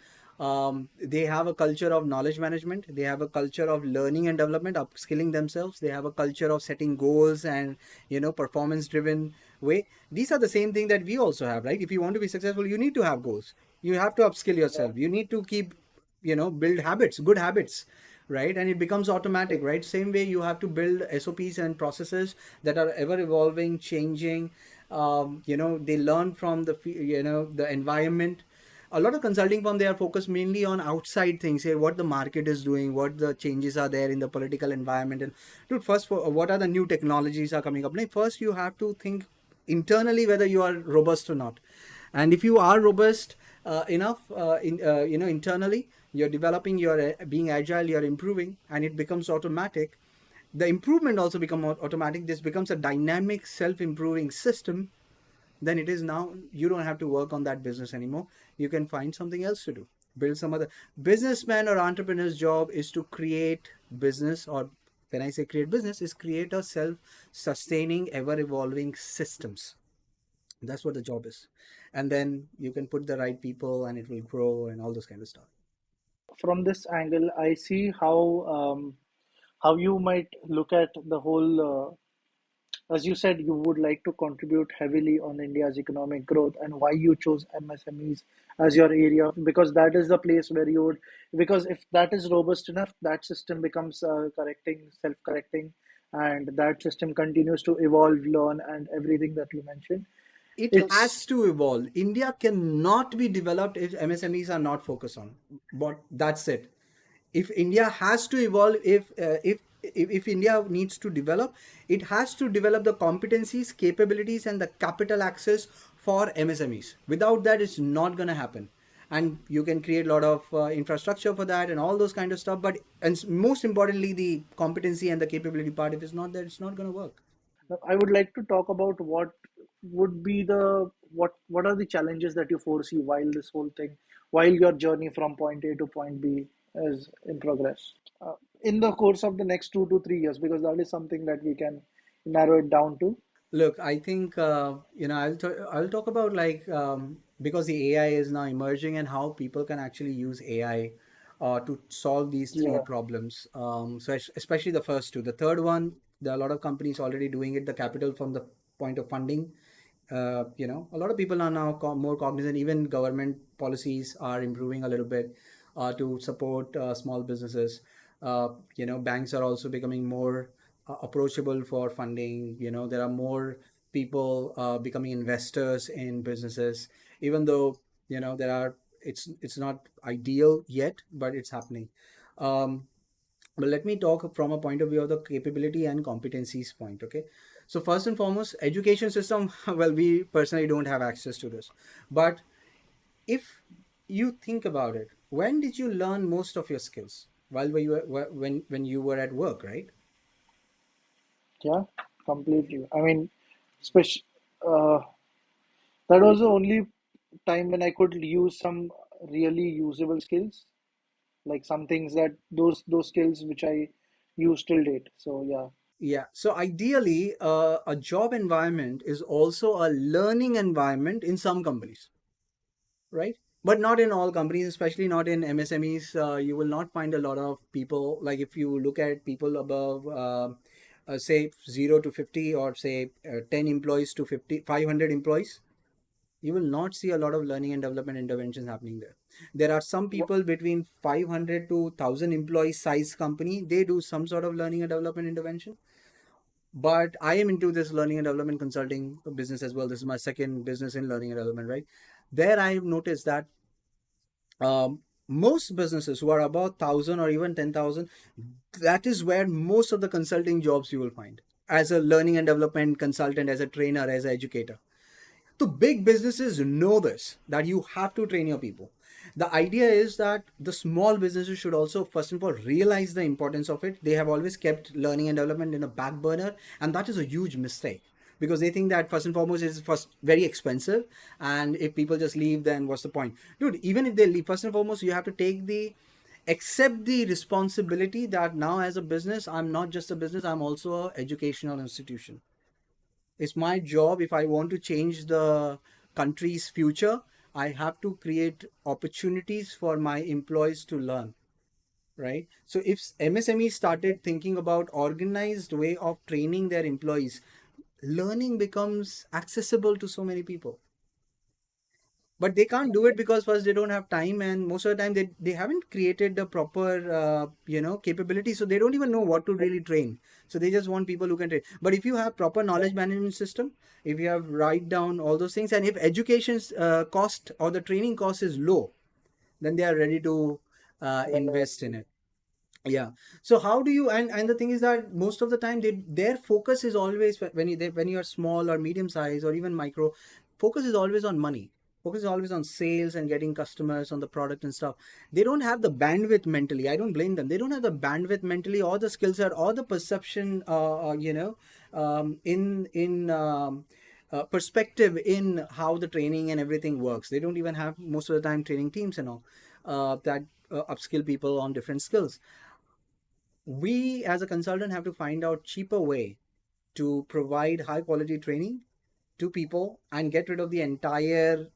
They have a culture of knowledge management. They have a culture of learning and development, upskilling themselves. They have a culture of setting goals and performance-driven way. These are the same thing that we also have, right? If you want to be successful, you need to have goals. You have to upskill Yeah. yourself. You need to keep, build habits, good habits, right? And it becomes automatic, right? Same way you have to build SOPs and processes that are ever evolving, changing. They learn from the environment. A lot of consulting firms, they are focused mainly on outside things here, what the market is doing, what the changes are there in the political environment. And dude, first, what are the new technologies are coming up? Like, first you have to think internally whether you are robust or not. And if you are robust enough internally, you're developing, you're being agile, you're improving, and it becomes automatic. The improvement also become automatic. This becomes a dynamic self-improving system. Then it is now, you don't have to work on that business anymore. You can find something else to do, build some other. Businessman or entrepreneur's job is to create business, or when I say create business, is create a self-sustaining, ever-evolving systems. That's what the job is. And then you can put the right people and it will grow and all those kind of stuff. From this angle, I see how you might look at the whole. As you said, you would like to contribute heavily on India's economic growth, and why you chose MSMEs as your area, because that is the place where you would. Because if that is robust enough, that system becomes self-correcting, and that system continues to evolve, learn, and everything that you mentioned. It It's has to evolve. India cannot be developed if MSMEs are not focused on. But that's it. If India has to evolve, if India needs to develop, it has to develop the competencies, capabilities, and the capital access for MSMEs. Without that, it's not going to happen. And you can create a lot of infrastructure for that and all those kind of stuff. But and most importantly, the competency and the capability part. If it's not there, it's not going to work. I would like to talk about would be what are the challenges that you foresee while this whole thing, while your journey from point A to point B is in progress, in the course of the next 2 to 3 years, because that is something that we can narrow it down to. Look, I think I'll talk about like because the AI is now emerging and how people can actually use AI to solve these three Yeah. problems. Especially the first two. The third one, there are a lot of companies already doing it. The capital from the point of funding. A lot of people are now more cognizant. Even government policies are improving a little bit to support small businesses. Banks are also becoming more approachable for funding. There are more people becoming investors in businesses, even though there are. It's not ideal yet, but it's happening. Um, but let me talk from a point of view of the capability and competencies point. Okay, so first and foremost, education system. Well, we personally don't have access to this, but if you think about it, when did you learn most of your skills? While were you when you were at work, right? Yeah, completely. I mean, especially uh, that was the only time when I could use some really usable skills, like some things that those skills which I use till date. So yeah. Yeah. So ideally, a job environment is also a learning environment in some companies, right? But not in all companies, especially not in MSMEs. You will not find a lot of people. Like if you look at people above say 0 to 50, or say 10 employees to 500 employees, you will not see a lot of learning and development interventions happening there. There are some people between 500 to 1000 employee size company, they do some sort of learning and development intervention. But I am into this learning and development consulting business as well. This is my second business in learning and development, right? There I have noticed that most businesses who are about 1000 or even 10,000, that is where most of the consulting jobs you will find as a learning and development consultant, as a trainer, as an educator. So big businesses know this, that you have to train your people. The idea is that the small businesses should also, first of all, realize the importance of it. They have always kept learning and development in a back burner, and that is a huge mistake, because they think that first and foremost is first very expensive, and if people just leave, then what's the point? Dude, even if they leave, first and foremost, you have to accept the responsibility that now as a business, I'm not just a business, I'm also an educational institution. It's my job. If I want to change the country's future, I have to create opportunities for my employees to learn, right? So if MSME started thinking about organized way of training their employees, learning becomes accessible to so many people. But they can't do it because first they don't have time, and most of the time they haven't created the proper capability, so they don't even know what to really train. So they just want people who can train. But if you have proper knowledge management system, if you have write down all those things, and if education's cost or the training cost is low, then they are ready to invest in it. Yeah. So how do you, and the thing is that most of the time their focus is always, when you are small or medium size or even micro, focus is always on money. Focus is always on sales and getting customers on the product and stuff. They don't have the bandwidth mentally. I don't blame them. They don't have the bandwidth mentally, or the skill set, or the perception, in perspective in how the training and everything works. They don't even have most of the time training teams and all that upskill people on different skills. We as a consultant have to find out cheaper way to provide high quality training to people and get rid of the entire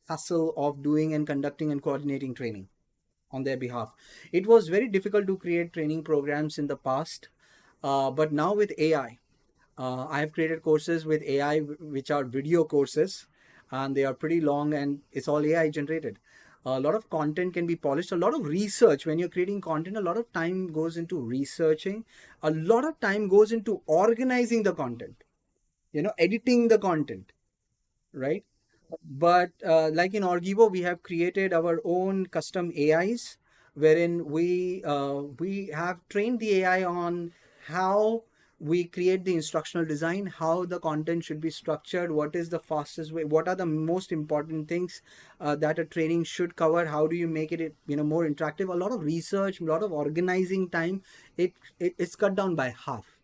hassle of doing and conducting and coordinating training on their behalf. It was very difficult to create training programs in the past, but now with AI, I have created courses with AI, which are video courses, and they are pretty long, and it's all AI generated. A lot of content can be polished. A lot of research, when you're creating content, a lot of time goes into researching. A lot of time goes into organizing the content, editing the content, right? But like in OrgEvo, we have created our own custom AIs, wherein we have trained the AI on how we create the instructional design, how the content should be structured, what is the fastest way, what are the most important things that a training should cover, how do you make it more interactive. A lot of research, a lot of organizing time, it's cut down by half.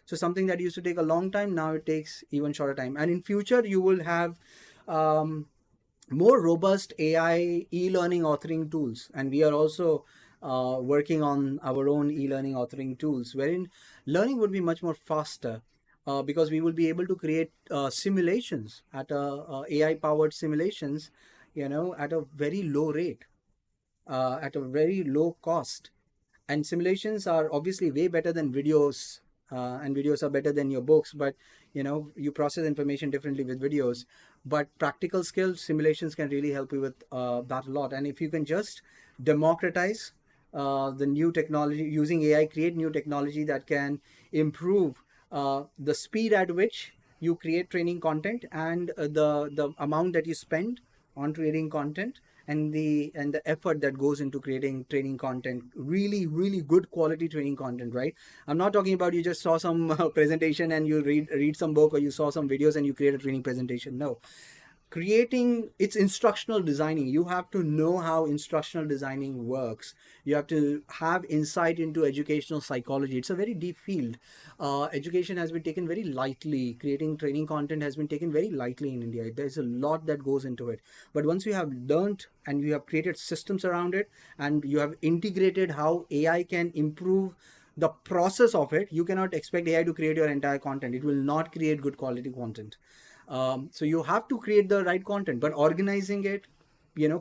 So something that used to take a long time, now it takes even shorter time. And in future, you will have um, more robust AI e-learning authoring tools. And we are also working on our own e-learning authoring tools, wherein learning would be much more faster, because we will be able to create simulations AI-powered simulations, at a very low rate, at a very low cost. And simulations are obviously way better than videos, and videos are better than your books, but you process information differently with videos. But practical skills, simulations can really help you with that a lot. And if you can just democratize the new technology using AI, create new technology that can improve the speed at which you create training content, and the amount that you spend on creating content, and the effort that goes into creating training content, really really good quality training content, right? I'm not talking about you just saw some presentation and you read some book, or you saw some videos and you create a training presentation. No, creating, it's instructional designing. You have to know how instructional designing works. You have to have insight into educational psychology. It's a very deep field. Education has been taken very lightly. Creating training content has been taken very lightly in India. There's a lot that goes into it. But once you have learned and you have created systems around it, and you have integrated how AI can improve the process of it, you cannot expect AI to create your entire content. It will not create good quality content. So you have to create the right content, but organizing it,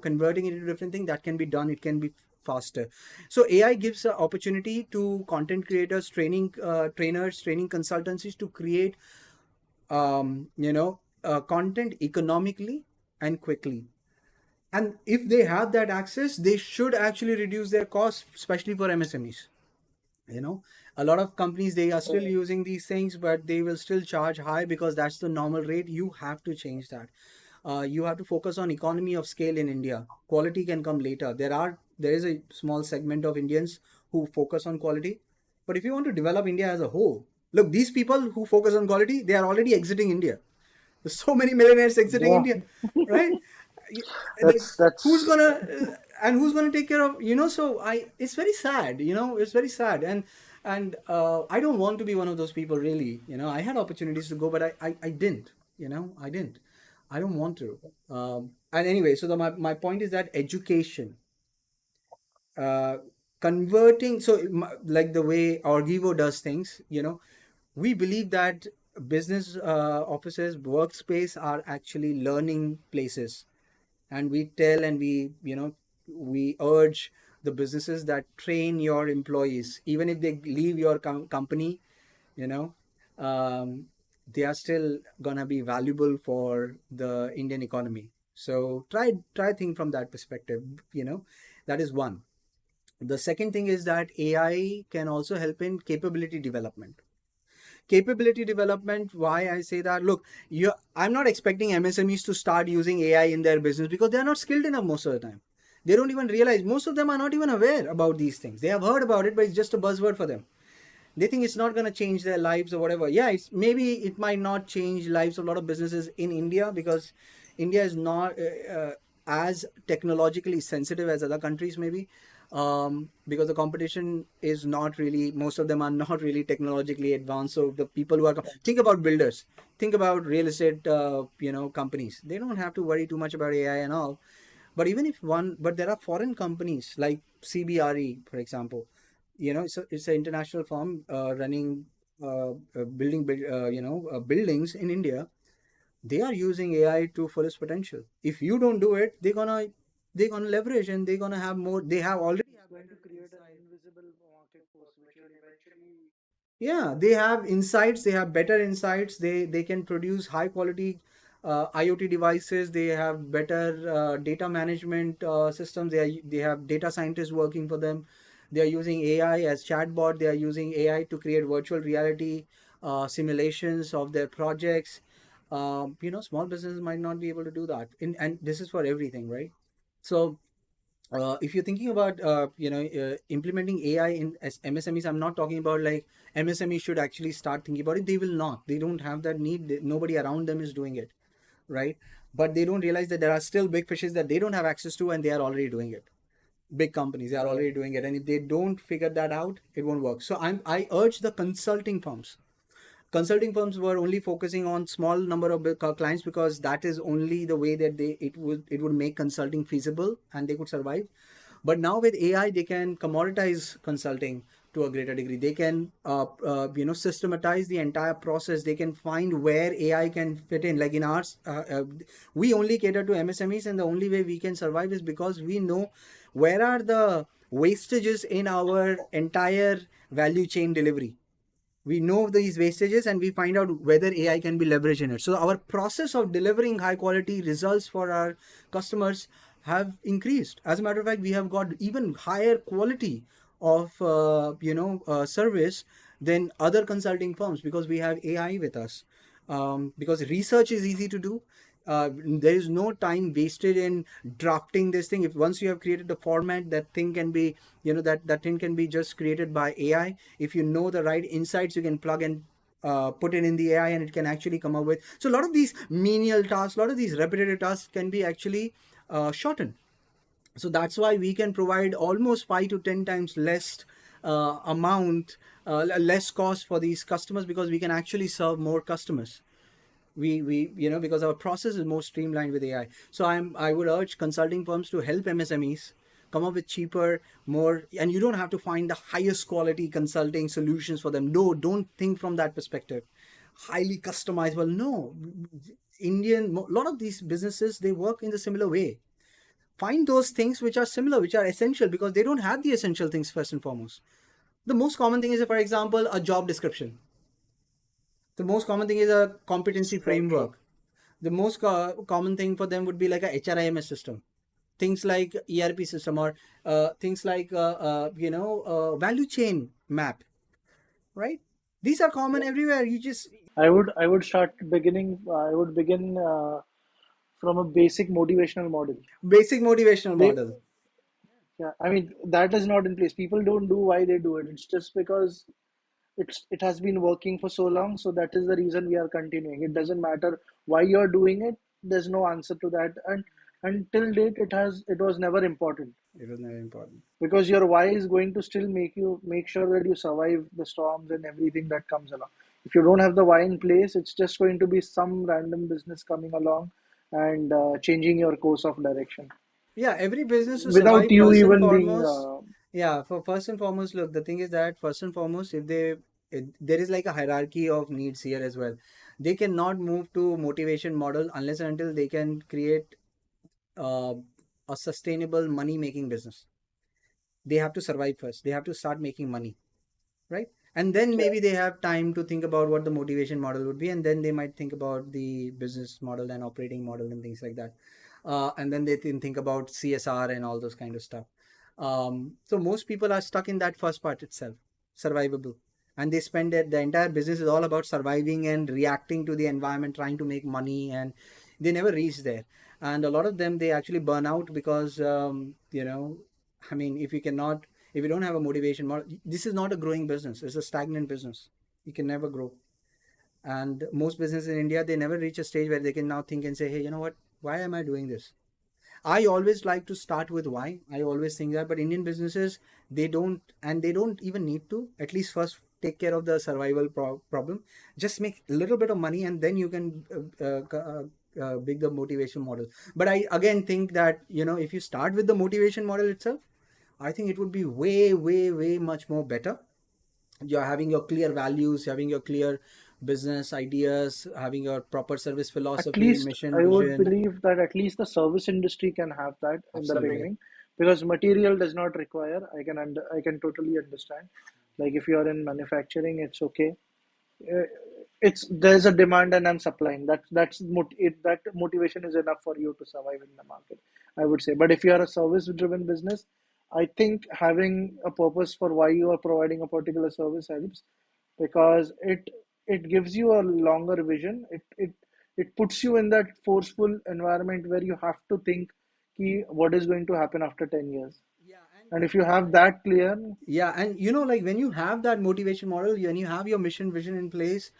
converting it into different things, that can be done. It can be faster. So AI gives an opportunity to content creators, trainers, training consultancies to create, content economically and quickly. And if they have that access, they should actually reduce their costs, especially for MSMEs. You know, a lot of companies, they are still using these things, but they will still charge high because that's the normal rate. You have to change that. You have to focus on economy of scale in India. Quality can come later. There is a small segment of Indians who focus on quality, but if you want to develop India as a whole, look, these people who focus on quality, they are already exiting India. There's so many millionaires exiting Yeah, India, right? Y- like, who's that's gonna and who's gonna take care of, so it's very sad, it's very sad. And I don't want to be one of those people, really. I had opportunities to go, but I didn't. I didn't. I don't want to. And anyway, so my point is that education, uh, converting, so like the way OrgEvo does things, we believe that business offices, workspace are actually learning places. And we tell, and we urge the businesses that train your employees, even if they leave your company, you know um, they are still gonna be valuable for the Indian economy. So try think from that perspective. That is one. The second thing is that AI can also help in capability development. Why I say that? Look, I'm not expecting MSMEs to start using AI in their business, because they are not skilled enough most of the time. They don't even realize. Most of them are not even aware about these things. They have heard about it, but it's just a buzzword for them. They think it's not going to change their lives or whatever. Yeah, maybe it might not change lives of a lot of businesses in India, because India is not as technologically sensitive as other countries, maybe. Because the competition is not really, most of them are not really technologically advanced. So the people who are, think about builders, think about real estate, companies. They don't have to worry too much about AI and all. But there are foreign companies like CBRE, for example. It's an international firm running buildings in India. They are using AI to fullest potential. If you don't do it, they're gonna leverage, and they're gonna have more. They have already have going to better create an insight. invisible market force, which will eventually. Yeah, they have insights. They have better insights. They can produce high quality IoT devices. They have better data management systems. They have data scientists working for them. They are using AI as chatbot. They are using AI to create virtual reality simulations of their projects. Small businesses might not be able to do that. And this is for everything, right? So if you're thinking about implementing AI in MSMEs, I'm not talking about like MSMEs should actually start thinking about it. They will not. They don't have that need. Nobody around them is doing it, right? But they don't realize that there are still big fishes that they don't have access to, and they are already doing it. Big companies, they are already doing it, and if they don't figure that out, it won't work. So I urge the consulting firms were only focusing on small number of clients, because that is only the way that it would make consulting feasible and they could survive. But now with AI, they can commoditize consulting to a greater degree. They can systematize the entire process. They can find where AI can fit in. Like in ours, we only cater to MSMEs, and the only way we can survive is because we know where are the wastages in our entire value chain delivery. We know these wastages, and we find out whether AI can be leveraged in it. So our process of delivering high quality results for our customers have increased. As a matter of fact, we have got even higher quality of service than other consulting firms, because we have AI with us. Because research is easy to do. There is no time wasted in drafting this thing. If once you have created the format, that thing can be, that thing can be just created by AI. If you know the right insights, you can plug and put it in the AI, and it can actually come up with. So a lot of these menial tasks, a lot of these repetitive tasks can be actually shortened. So that's why we can provide almost 5 to 10 times less less cost for these customers, because we can actually serve more customers. We because our process is more streamlined with AI. So I would urge consulting firms to help MSMEs come up with cheaper, more, and you don't have to find the highest quality consulting solutions for them. No, don't think from that perspective. Highly customizable. No, a lot of these businesses, they work in the similar way. find those things which are similar, which are essential, because they don't have the essential things first and foremost. The most common thing is, for example, a job description. The most common thing is a competency So true. framework. The most common thing for them would be like a HRIMS system, things like ERP system, or things like value chain map, right? These are common everywhere. You just I would start beginning. I would begin from a basic motivational model. basic motivational They, model. yeah, I mean that is not in place. People don't do why they do it. It's just because it has been working for so long. So that is the reason we are continuing. It doesn't matter why you're doing it. There's no answer to that. And until date, it was never important It was never important. because your why is going to still make sure that you survive the storms and everything that comes along. If you don't have the why in place, it's just going to be some random business coming along and changing your course of direction Yeah, every business to without survive, you first and even being foremost. Yeah, for first and foremost, look, the thing is that first and foremost, there is like a hierarchy of needs here as well. They cannot move to motivation model unless and until they can create uh, a sustainable money making business. They have to survive first. They have to start making money, right? And then yeah. maybe they have time to think about what the motivation model would be, and then they might think about the business model and operating model and things like that. And then they can think about CSR and all those kind of stuff. So most people are stuck in that first part itself, survivable, and they spend the entire business is all about surviving and reacting to the environment, trying to make money, and they never reach there. And a lot of them, they actually burn out because I mean, if you don't have a motivation model, this is not a growing business. It's a stagnant business. You can never grow. And most businesses in India, they never reach a stage where they can now think and say, hey, you know what? Why am I doing this? I always like to start with why. I always think that, but Indian businesses, they don't, and they don't even need to. At least first take care of the survival problem. Just make a little bit of money, and then you can big the motivation model. But I again think that if you start with the motivation model itself, I think it would be way, way, way much more better. You're having your clear values, having your clear business ideas, having your proper service At philosophy, least mission, I would vision. believe that at least the service industry can have that in the Absolutely. beginning because material does not require. I can totally understand. Like if you are in manufacturing, it's okay. Uh, it's there's a demand and I'm supplying. That motivation is enough for you to survive in the market, I would say. But if you are a service driven business, I think having a purpose for why you are providing a particular service helps because it gives you a longer vision. It puts you in that forceful environment where you have to think ki, what is going to happen after 10 years. Yeah, and And if you have that clear, yeah, and like when you have that motivation model, when you have your mission vision in place,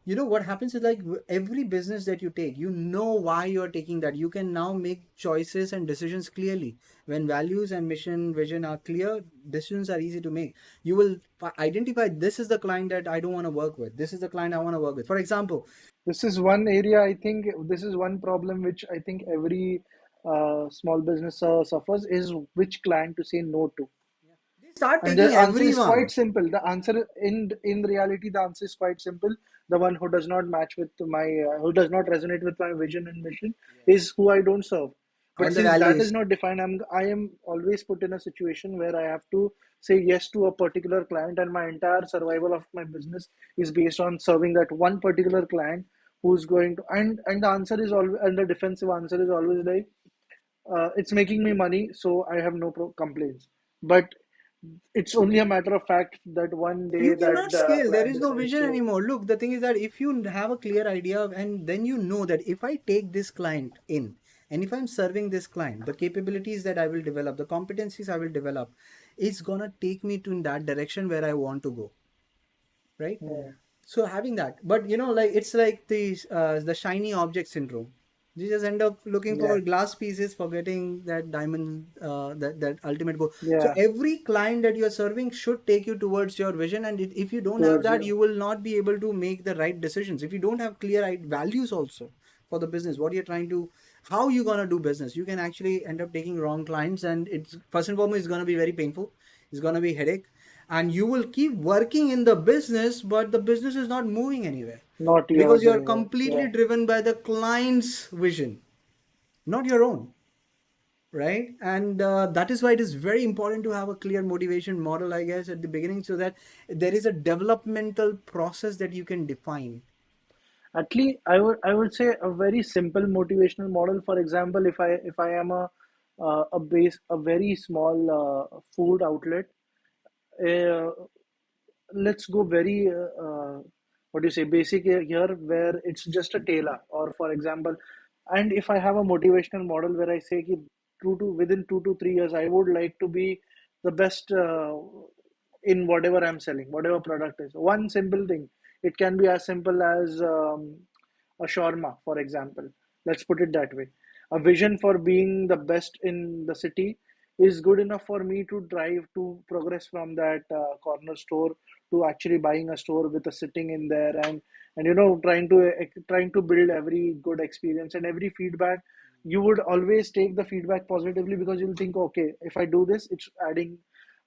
what happens is like every business that you take, why you're taking that. You can now make choices and decisions clearly. When values and mission vision are clear, decisions are easy to make. You will identify, this is the client that I don't want to work with. This is the client I want to work with. For example, this is one area I think this is one problem which I think every small business suffers is which client to say no to. they start And taking the answer is quite everyone. simple. The answer in reality, the answer is quite simple. The one who does not match with who does not resonate with my vision and mission is who I don't serve. But And the since that is values. not defined, I am always put in a situation where I have to say yes to a particular client, and my entire survival of my business is based on serving that one particular client who's going to. And the answer is always, and the defensive answer is always like, it's making me money, so I have no complaints. But it's only a matter of fact that one day You that cannot the scale. There client is no decides vision to. anymore. Look, the thing is that if you have a clear idea, and then that if I take this client in, and if I'm serving this client, the capabilities that I will develop, the competencies I will develop, is gonna take me to in that direction where I want to go, right? Hmm. So having that, but like it's like the shiny object syndrome. You just end up looking Yeah, for glass pieces, forgetting that diamond, that ultimate goal. So yeah, every client that you're serving should take you towards your vision, and if you don't have towards that, you. you will not be able to make the right decisions. If you don't have clear values also for the business, what you're trying to, how you gonna do business, you can actually end up taking wrong clients, and it's first and foremost, it's gonna be very painful. It's gonna be headache, and you will keep working in the business, but the business is not moving anywhere Not because yours you're anyway. completely Yeah. driven by the client's vision, not your own. right? And that is why it is very important to have a clear motivation model, I guess, at the beginning, so that there is a developmental process that you can define. At least I would say a very simple motivational model. For example, if I am a very small food outlet, uh, let's go very what do you say, basic here, where it's just a tailor, or for example, and if I have a motivational model where I say ki within 2 to 3 years I would like to be the best in whatever I'm selling, whatever product is. One simple thing, it can be as simple as a shawarma, for example. Let's put it that way. A vision for being the best in the city is good enough for me to drive to progress from that corner store to actually buying a store with a sitting in there, and trying to build every good experience and every feedback. You would always take the feedback positively because you'll think, okay, if I do this, it's adding,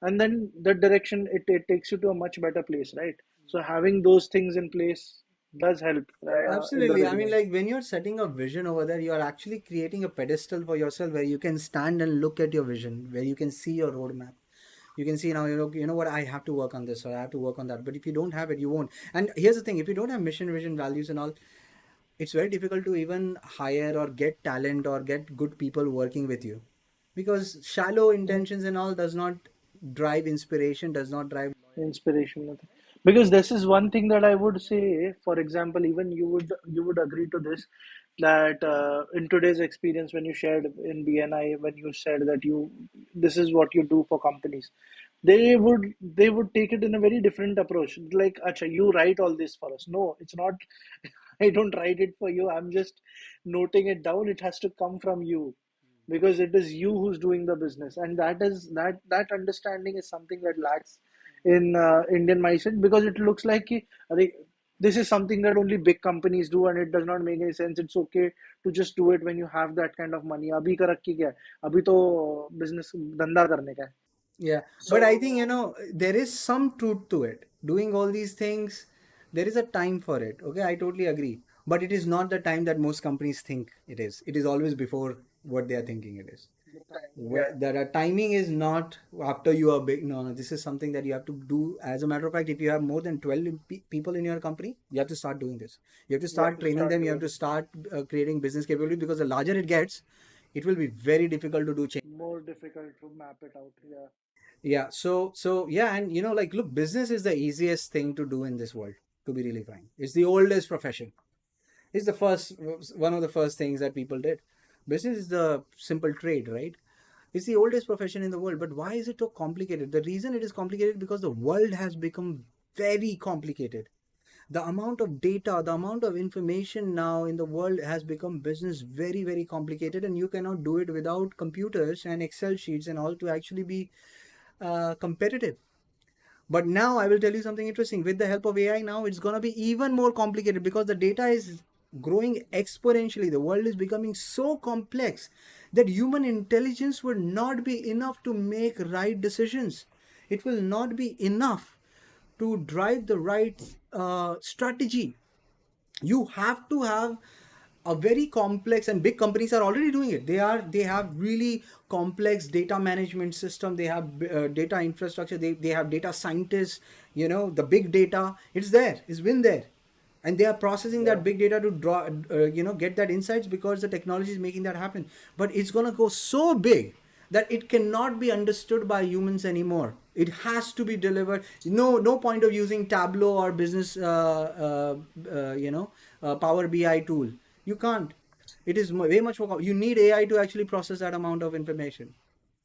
and then that direction, it takes you to a much better place, right? So having those things in place does help in the Absolutely. I mean, beginning. like when you're setting a vision over there, you are actually creating a pedestal for yourself where you can stand and look at your vision, where you can see your roadmap. You can see now, you know what, I have to work on this or I have to work on that. But if you don't have it, you won't. And here's the thing, if you don't have mission, vision, values, and all, it's very difficult to even hire or get talent or get good people working with you, because shallow intentions and all does not drive inspiration, does not drive Inspiration, nothing. Because this is one thing that I would say. For example, even you would agree to this, that in today's experience, when you shared in BNI, when you said that you this is what you do for companies, they would take it in a very different approach. Like, Acha, you write all this for us. No, it's not. I don't write it for you. I'm just noting it down. It has to come from you, because it is you who's doing the business, and that understanding is something that lacks in Indian mindset, because it looks like कि, अरे, this is something that only big companies do, and it does not make any sense. It's okay to just do it when you have that kind of money. अभी का रखी क्या है? अभी तो business धंधा करने का है. Yeah, but I think, So there is some truth to it. Doing all these things, there is a time for it. Okay, I totally agree. But it is not the time that most companies think it is. It is always before what they are thinking it is. yeah, Where the timing is not after you are big. No, no, this is something that you have to do. As a matter of fact, if you have more than 12 people in your company, you have to start doing this. You have to you have start to training start them. You have doing to it. start creating business capability, because the larger it gets, it will be very difficult to do change. More difficult to map it out. Yeah. Yeah, so yeah, and like, look, business is the easiest thing to do in this world, to be really frank. It's the oldest profession. It's the first one of the first things that people did. Business is the simple trade, right? It's the oldest profession in the world, but why is it so complicated? The reason it is complicated because the world has become very complicated. The amount of data, the amount of information now in the world has become business very, very complicated, and you cannot do it without computers and Excel sheets and all to actually be competitive. But now I will tell you something interesting. With the help of AI, now it's going to be even more complicated, because the data is growing exponentially. The world is becoming so complex that human intelligence will not be enough to make right decisions. It will not be enough to drive the right strategy. You have to have a very complex, and big companies are already doing it. They have really complex data management system. They have data infrastructure. They have data scientists. The big data, it's there, it's been there, and they are processing Yeah. that big data to draw get that insights, because the technology is making that happen. But it's going to go so big that it cannot be understood by humans anymore. It has to be delivered. No point of using Tableau or business Power BI tool. You can't. It is way much more. You need AI to actually process that amount of information.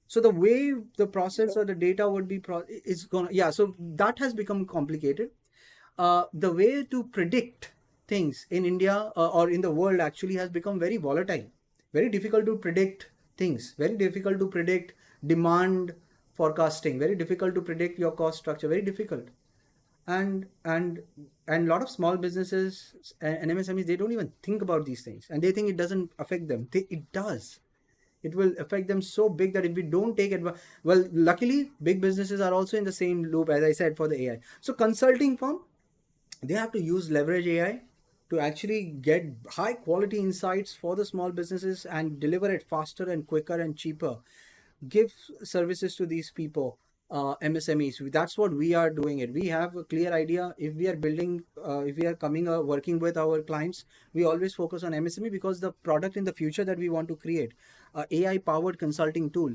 So the way the process or the data would be is gonna, yeah. So that has become complicated. The way to predict things in India or in the world actually has become very volatile. Very difficult to predict things. Very difficult to predict demand forecasting. Very difficult to predict your cost structure. Very difficult. And a lot of small businesses and MSMEs, they don't even think about these things, and they think it doesn't affect them. It does. It will affect them so big that if we don't take it, well, luckily big businesses are also in the same loop, as I said, for the AI. So consulting firm, they have to use leverage AI to actually get high quality insights for the small businesses and deliver it faster and quicker and cheaper, give services to these people, MSMEs. That's what we are doing it. We have a clear idea. If we are building, if we are coming working with our clients, we always focus on MSME because the product in the future that we want to create, AI powered consulting tool,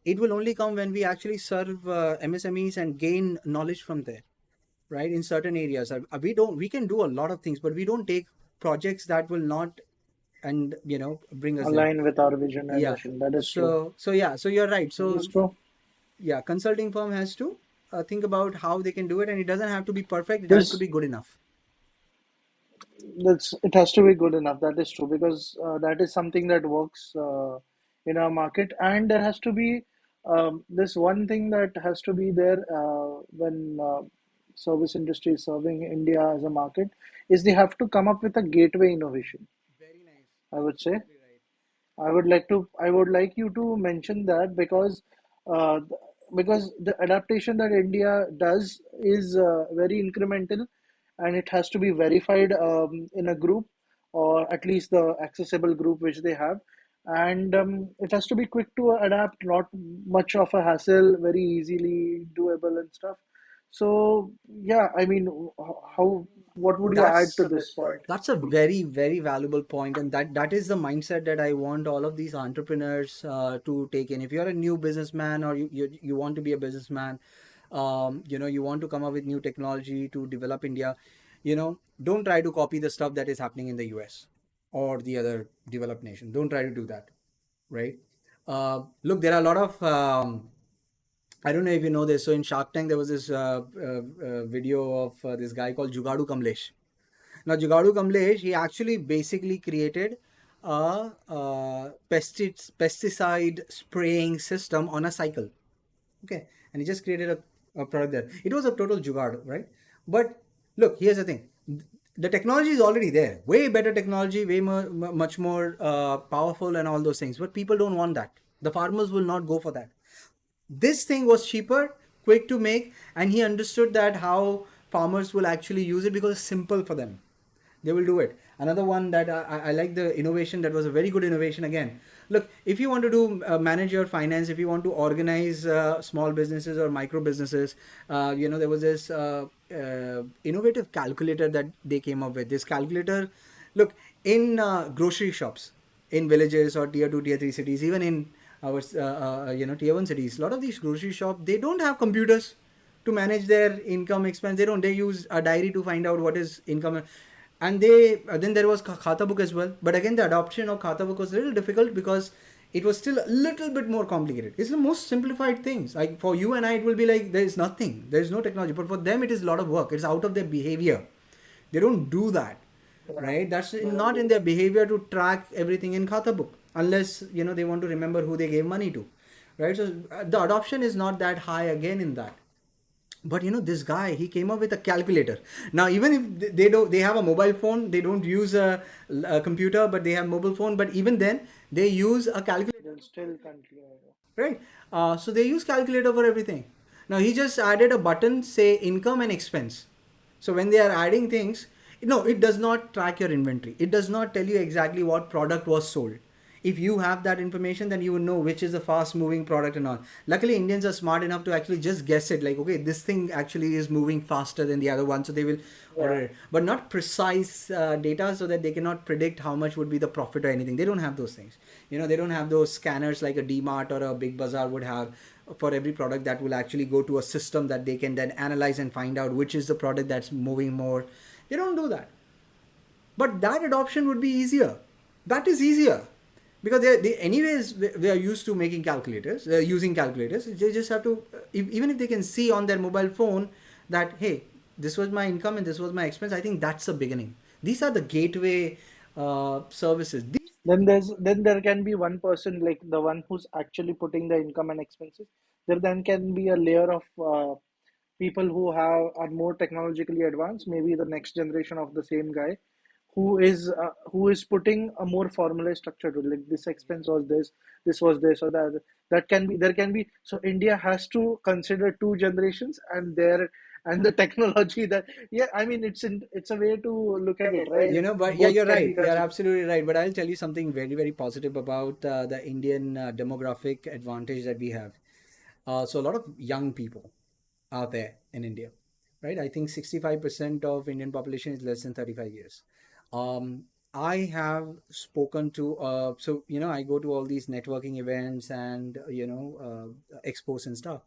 it will only come when we actually serve MSMEs and gain knowledge from there, right? In certain areas, we can do a lot of things, but we don't take projects that will not, and bring us there. Align with our vision and Yeah. mission. That is true. So yeah, so you're right. That is So true. yeah, consulting firm has to think about how they can do it, and it doesn't have to be perfect, it has to This be good enough. that's it has to be good enough. That is true because that is something that works in our market, and there has to be this one thing that has to be there when service industry is serving India as a market is they have to come up with a gateway innovation. Very nice. I would say. Absolutely right. I would like you to mention that uh, because the adaptation that India does is very incremental, and it has to be verified in a group, or at least the accessible group which they have, and it has to be quick to adapt, not much of a hassle, very easily doable and stuff. So yeah, I mean, how what would you add That's to this point? that's a very very valuable point, and that is the mindset that I want all of these entrepreneurs to take in. If you're a new businessman, or you want to be a businessman, you want to come up with new technology to develop India, don't try to copy the stuff that is happening in the US or the other developed nation. Don't try to do that, right? Look, there are a lot of I don't know if you know this. So in Shark Tank, there was this video of this guy called Jugadu Kamlesh. Now, Jugadu Kamlesh, he actually basically created a pesticide spraying system on a cycle. Okay, and he just created a product there. It was a total jugaad, right? But look, here's the thing: the technology is already there. Way better technology, way more, much more powerful, and all those things. But people don't want that. The farmers will not go for that. This thing was cheaper, quick to make, and he understood that how farmers will actually use it because it's simple for them. They will do it. Another one that I like, the innovation, that was a very good innovation again. Look, if you want to do manage your finance, if you want to organize small businesses or micro businesses, there was this innovative calculator that they came up with. This calculator, look, in grocery shops, in villages or tier 2 tier 3 cities, even in our tier 1 cities, a lot of these grocery shops, they don't have computers to manage their income expense. They use a diary to find out what is income. And they then there was khata book as well, but again the adoption of khata book was a little difficult because it was still a little bit more complicated. It's the most simplified things. Like for you and I, it will be like there is nothing, there is no technology, but for them it is a lot of work. It's out of their behavior. They don't do that, right? That's not in their behavior to track everything in khata book, unless they want to remember who they gave money to, right? So the adoption is not that high again in that. But this guy, he came up with a calculator. Now even if they don't, they have a mobile phone, they don't use a computer, but they have mobile phone, but even then they use a calculator They'll for still everything, continue. right? So they use calculator for everything. Now he just added a button, say income and expense. So when they are adding things, no, it does not track your inventory. It does not tell you exactly what product was sold. If you have that information, then you will know which is a fast moving product and all. Luckily, Indians are smart enough to actually just guess it, like, okay, this thing actually is moving faster than the other one, so they will order Yeah. it. But not precise data, so that they cannot predict how much would be the profit or anything. They don't have those things. They don't have those scanners like a DMart or a Big Bazaar would have for every product, that will actually go to a system that they can then analyze and find out which is the product that's moving more. They don't do that. But that adoption would be easier. That is easier because they anyways they are used to making calculators. They're using calculators. They just have to, even if they can see on their mobile phone that, hey, this was my income and this was my expense. I think that's the beginning. These are the gateway services. These Then there can be one person like the one who's actually putting the income and expenses. There then can be a layer of people who are more technologically advanced, maybe the next generation of the same guy, who is putting a more formalized structure to it. Like this expense was this was this, or that. That can be there can be. So India has to consider two generations, and there and the technology that, yeah, I mean, it's a way to look at it, right? But yeah, Both you're can right. be You're considered. absolutely right. But I'll tell you something very, very positive about the Indian demographic advantage that we have. So a lot of young people are there in India, right? I think 65% of Indian population is less than 35 years. Um, I have spoken to, I go to all these networking events and, expos and stuff.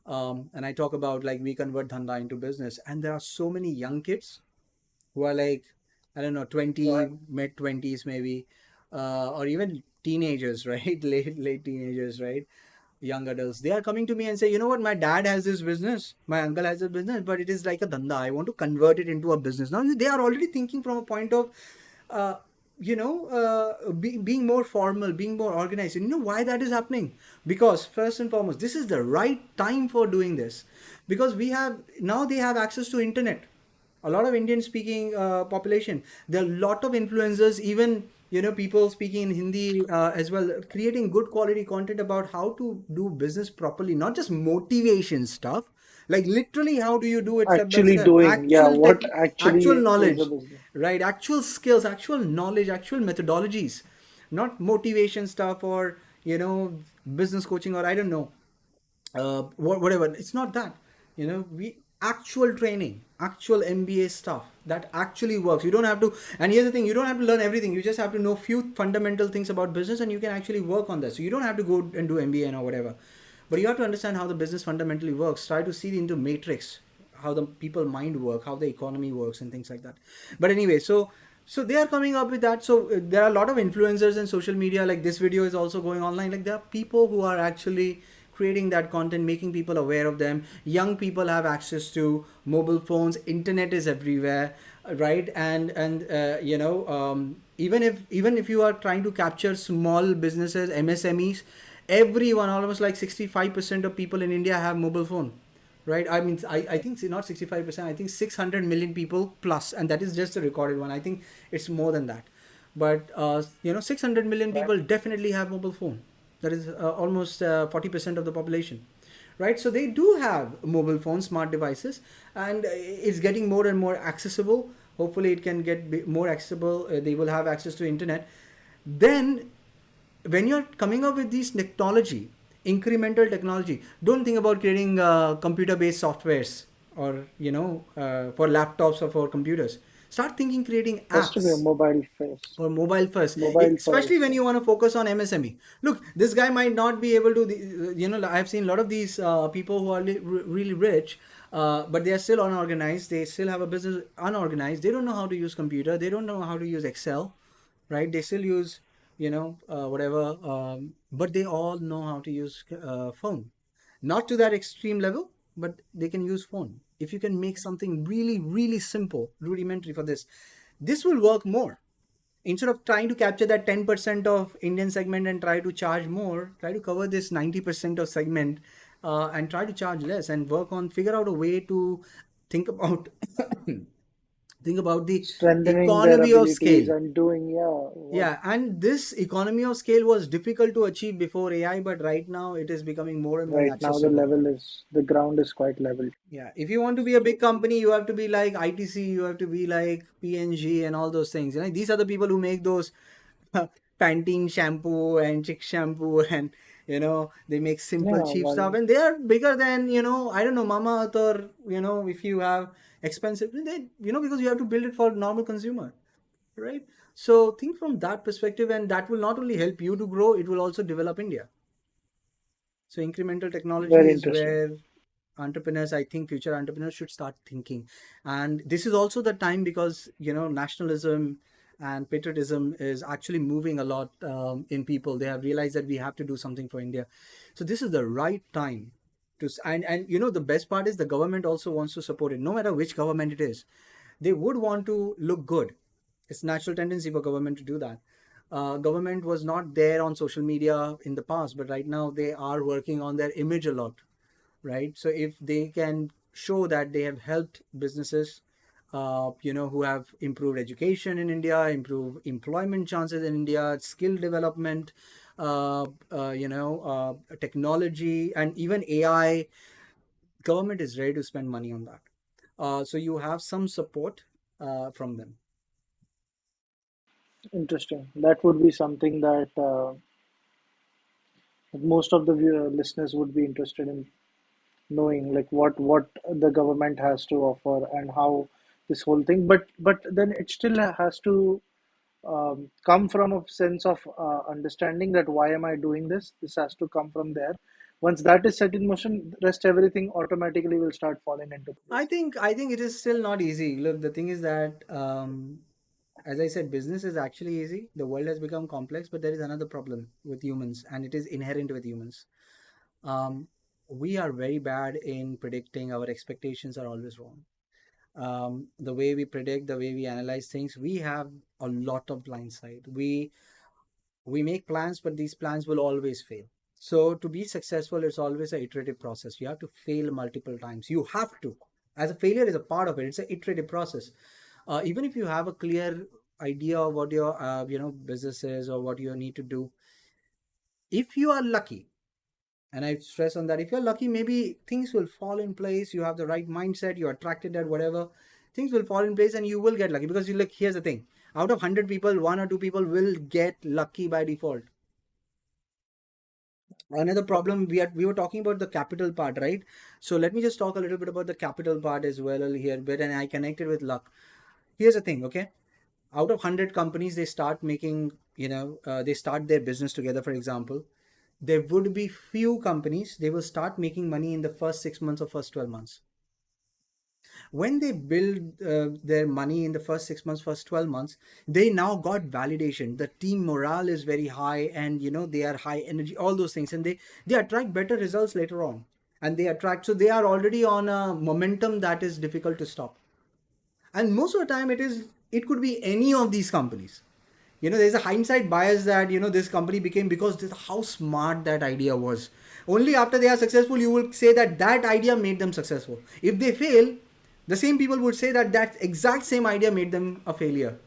And I talk about like we convert dhanda into business. And there are so many young kids who are like, I don't know, 20, mid 20s maybe, or even teenagers, right? Late teenagers, right? Young adults. They are coming to me and say, you know what, my dad has this business, my uncle has a business, but it is like a dhanda. I want to convert it into a business. Now they are already thinking from a point of, uh, being more formal, being more organized. And you know why that is happening? Because first and foremost, this is the right time for doing this, because we have now they have access to internet, a lot of Indian speaking population. There are a lot of influencers, even people speaking in Hindi as well, creating good quality content about how to do business properly, not just motivation stuff, like literally how do you do it step by Actually step, doing, yeah, actual tech, what actual actually is a knowledge, business. right? Actual skills, actual knowledge, actual methodologies, not motivation stuff or business coaching or I don't know, whatever. It's not that. We actual training, actual MBA stuff that actually works. You don't have to. And here's the thing: you don't have to learn everything. You just have to know few fundamental things about business, and you can actually work on that. So you don't have to go and do MBA or whatever, but you have to understand how the business fundamentally works. Try to see into matrix, how the people mind work, how the economy works, and things like that. But anyway, so they are coming up with that. So there are a lot of influencers in social media. Like this video is also going online. Like there are people who are actually creating that content, making people aware of them. Young people have access to mobile phones. Internet is everywhere, right? And even if you are trying to capture small businesses, MSMEs, everyone, almost like 65% of people in India have mobile phone, right? I mean, I think not 65%, I think 600 million people plus, and that is just the recorded one. I think it's more than that. But 600 million people definitely have mobile phone. That is almost 40% of the population, right? So they do have mobile phones, smart devices, and it's getting more and more accessible. Hopefully it can get more accessible. They will have access to internet. Then when you're coming up with these technology, incremental technology, don't think about creating computer based softwares or for laptops or for computers. Start thinking creating Has to be a apps for mobile first, mobile especially first. when you want to focus on MSME. Look, this guy might not be able to, I've seen a lot of these people who are really rich, but they are still unorganized. They still have a business unorganized. They don't know how to use computer. They don't know how to use Excel, right? They still use, whatever, but they all know how to use phone. Not to that extreme level, but they can use phone. If you can make something really, really simple, rudimentary for this will work more. Instead of trying to capture that 10% of Indian segment and try to charge more, try to cover this 90% of segment, and try to charge less and work on, figure out a way to think about think about the Strengthening their economy of abilities scale. and doing, yeah, what Yeah, and this economy of scale was difficult to achieve before AI, but right now it is becoming more and more right now the accessible. level is, the ground is quite level. Yeah, if you want to be a big company, you have to be like ITC, you have to be like PNG and all those things. These are the people who make those Pantene shampoo and Chick shampoo, and they make simple Yeah, cheap stuff, well, and they are bigger than I don't know, Mama Earth, or if you have expensive, because you have to build it for normal consumer, right? So think from that perspective, and that will not only help you to grow, it will also develop India. So incremental technology very is interesting. where entrepreneurs, I think future entrepreneurs should start thinking. And this is also the time, because nationalism and patriotism is actually moving a lot in people. They have realized that we have to do something for India. So this is the right time to and the best part is the government also wants to support it, no matter which government it is. They would want to look good. It's natural tendency for government to do that. Government was not there on social media in the past, but right now they are working on their image a lot, right? So if they can show that they have helped businesses, who have improved education in India, improve employment chances in India, skill development, technology, and even AI, government is ready to spend money on that. So you have some support from them. Interesting. That would be something that most of the listeners would be interested in knowing, like what the government has to offer and how this whole thing. But then it still has to come from a sense of understanding that why am I doing this? This has to come from there. Once that is set in motion, rest everything automatically will start falling into place. I think it is still not easy. Look, the thing is that, as I said, business is actually easy. The world has become complex, but there is another problem with humans, and it is inherent with humans. Um, we are very bad in predicting. Our expectations are always wrong. The way we predict, the way we analyze things, we have a lot of blind side. We make plans, but these plans will always fail. So to be successful, it's always an iterative process. You have to fail multiple times. You have to. As a failure is a part of it. It's an iterative process. Even if you have a clear idea of what your business is or what you need to do, if you are lucky, and I stress on that, if you're lucky, maybe things will fall in place. You have the right mindset. You're attracted at whatever. Things will fall in place, and you will get lucky because you look. Here's the thing: out of 100 people, one or two people will get lucky by default. Another problem, we were talking about the capital part, right? So let me just talk a little bit about the capital part as well here, but and I connected with luck. Here's the thing, okay? Out of 100 companies, they start making, they start their business together, for example. There would be few companies, they will start making money in the first 6 months or first 12 months. When they build their money in the first 6 months, first 12 months, they now got validation. The team morale is very high, and they are high energy, all those things, and they attract better results later on. And they attract, so they are already on a momentum that is difficult to stop. And most of the time it could be any of these companies. There's a hindsight bias that this company became because this how smart that idea was. Only after they are successful you will say that that idea made them successful. If they fail, the same people would say that that exact same idea made them a failure.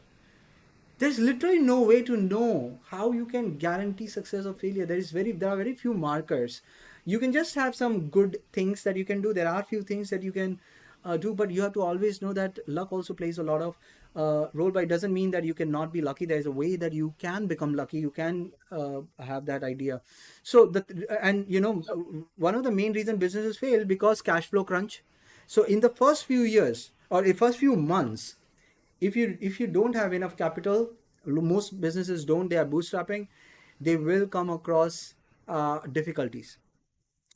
There's literally no way to know how you can guarantee success or failure. There are very few markers. You can just have some good things that you can do. There are few things that you can do, but you have to always know that luck also plays a lot of role. But it doesn't mean that you cannot be lucky. There's a way that you can become lucky. You can have that idea. So one of the main reason businesses fail because cash flow crunch. So in the first few years or the first few months, if you don't have enough capital, most businesses don't, they are bootstrapping, they will come across difficulties.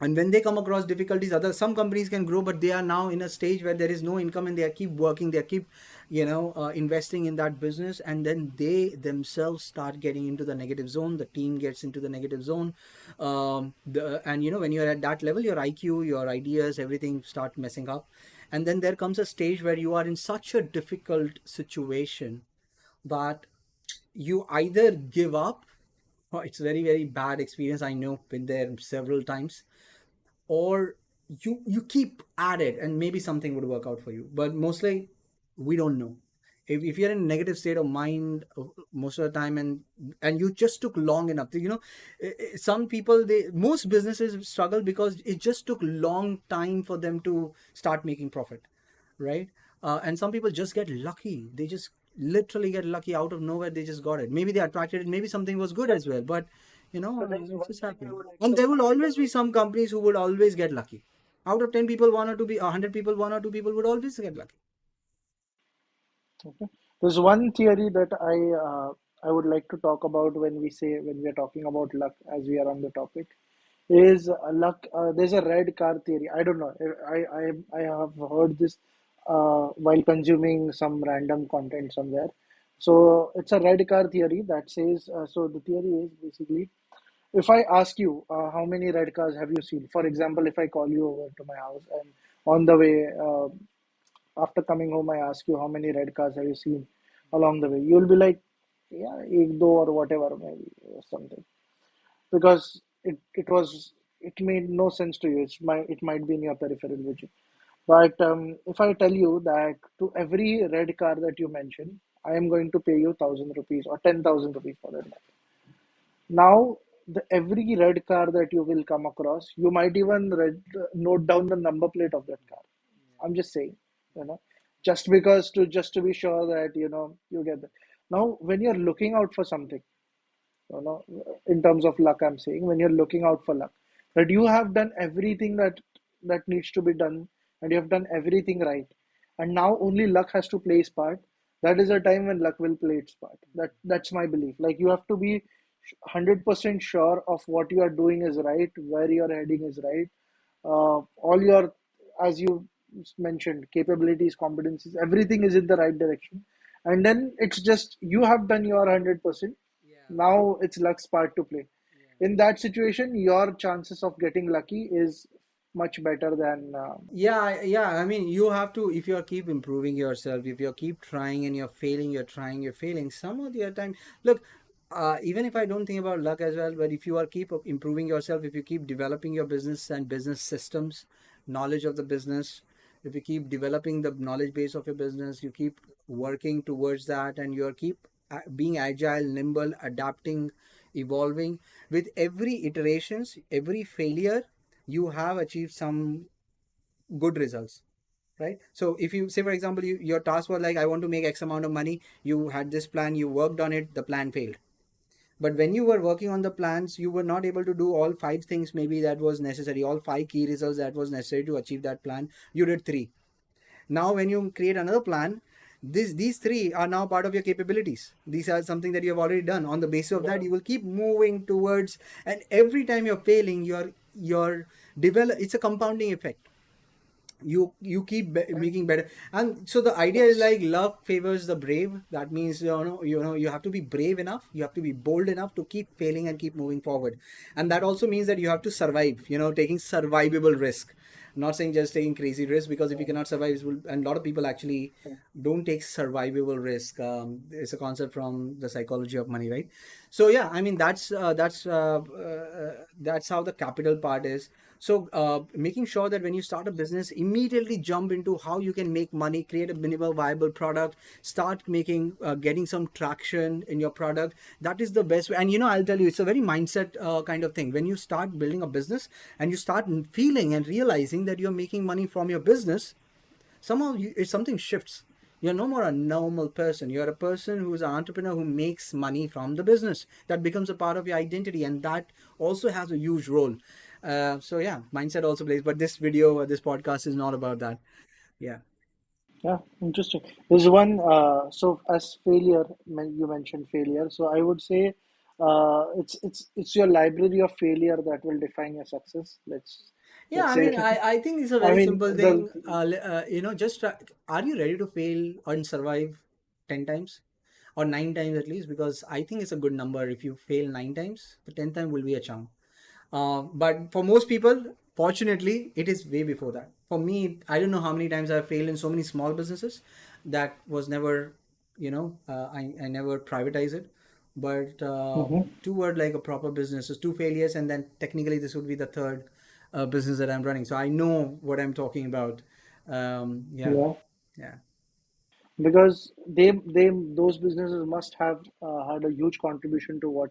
And when they come across difficulties, other some companies can grow, but they are now in a stage where there is no income, and they keep working, they keep investing in that business, and then they themselves start getting into the negative zone, the team gets into the negative zone. And when you're at that level, your IQ, your ideas, everything start messing up. And then there comes a stage where you are in such a difficult situation that you either give up. Oh, it's very very bad experience, I know, been there several times. Or you keep at it and maybe something would work out for you, but mostly we don't know. If you're in a negative state of mind most of the time, and you just took long enough to, some people, they most businesses struggle because it just took long time for them to start making profit, right? And some people just get lucky, they just literally get lucky out of nowhere, they just got it, maybe they attracted it, maybe something was good as well, but it's just happening. And there will always be some companies who would always get lucky. Out of 10 people, one or two, 100 people, one or two people would always get lucky. Okay. There's one theory that I would like to talk about when we are talking about luck, as we are on the topic, is luck. There's a red car theory. I don't know. I have heard this while consuming some random content somewhere. So it's a red car theory that says. So the theory is basically, if I ask you how many red cars have you seen, for example, if I call you over to my house and on the way, after coming home, I ask you how many red cars have you seen along the way, you'll be like, yeah, ek do or whatever, maybe or something, because it made no sense to you. It might be in your peripheral vision. But if I tell you that to every red car that you mention, I am going to pay you 1,000 rupees or 10,000 rupees for that matter. Now, every red car that you will come across, you might even note down the number plate of that car. I'm just saying. you know, just to be sure that you get that. Now, when you're looking out for something, you know, in terms of luck, I'm saying when you're looking out for luck, that you have done everything that needs to be done, and you have done everything right, and now only luck has to play its part. That is a time when luck will play its part. That's my belief. Like, you have to be 100% sure of what you are doing is right, where you are heading is right. All your, as you mentioned, capabilities, competencies, everything is in the right direction, and then it's just you have done your 100%. Yeah. Now it's luck's part to play. Yeah. In that situation, your chances of getting lucky is much better than Yeah, I mean, you have to, if you keep improving yourself, if you keep trying and you're failing, you're trying, you're failing, some of the other time, look, even if I don't think about luck as well, but if you are keep improving yourself, if you keep developing your business and business systems, knowledge of the business, if you keep developing the knowledge base of your business, you keep working towards that, and you're keep being agile, nimble, adapting, evolving with every iterations, every failure, you have achieved some good results, right? So if you say, for example, your task was like, I want to make X amount of money, you had this plan, you worked on it, the plan failed. But when you were working on the plans, you were not able to do all five things maybe that was necessary, all five key results that was necessary to achieve that plan. You did three. Now when you create another plan, these three are now part of your capabilities. These are something that you have already done. On the basis of that, you will keep moving towards, and every time you're failing, you're develop, it's a compounding effect. You keep making better, and so the idea is like love favors the brave. That means, you have to be brave enough, you have to be bold enough to keep failing and keep moving forward. And that also means that you have to survive, taking survivable risk. I'm not saying just taking crazy risk, because if you cannot survive, and a lot of people actually don't take survivable risk. It's a concept from the psychology of money, right? So yeah, I mean, that's how the capital part is. So making sure that when you start a business, immediately jump into how you can make money, create a minimal viable product, start making getting some traction in your product. That is the best way. And I'll tell you, it's a very mindset kind of thing. When you start building a business and you start feeling and realizing that you're making money from your business, somehow something shifts. You're no more a normal person. You're a person who's an entrepreneur who makes money from the business. That becomes a part of your identity, and that also has a huge role. So yeah, mindset also plays. But this video or this podcast is not about that. Yeah. yeah, interesting. There's one. So as failure, you mentioned failure. So I would say, it's your library of failure that will define your success. Yeah, Let's I say, mean, I think it's a I very mean simple the thing. Just are you ready to fail and survive 10 times or 9 times at least? Because I think it's a good number. If you fail 9 times, the 10th time will be a charm. But for most people, fortunately, it is way before that. For me, I don't know how many times I've failed in so many small businesses that was never, I never privatize it. But Mhm. two were like a proper business, so two failures, and then technically this would be the third business that I'm running. So I know what I'm talking about. Yeah, Yeah, yeah, because they those businesses must have had a huge contribution to what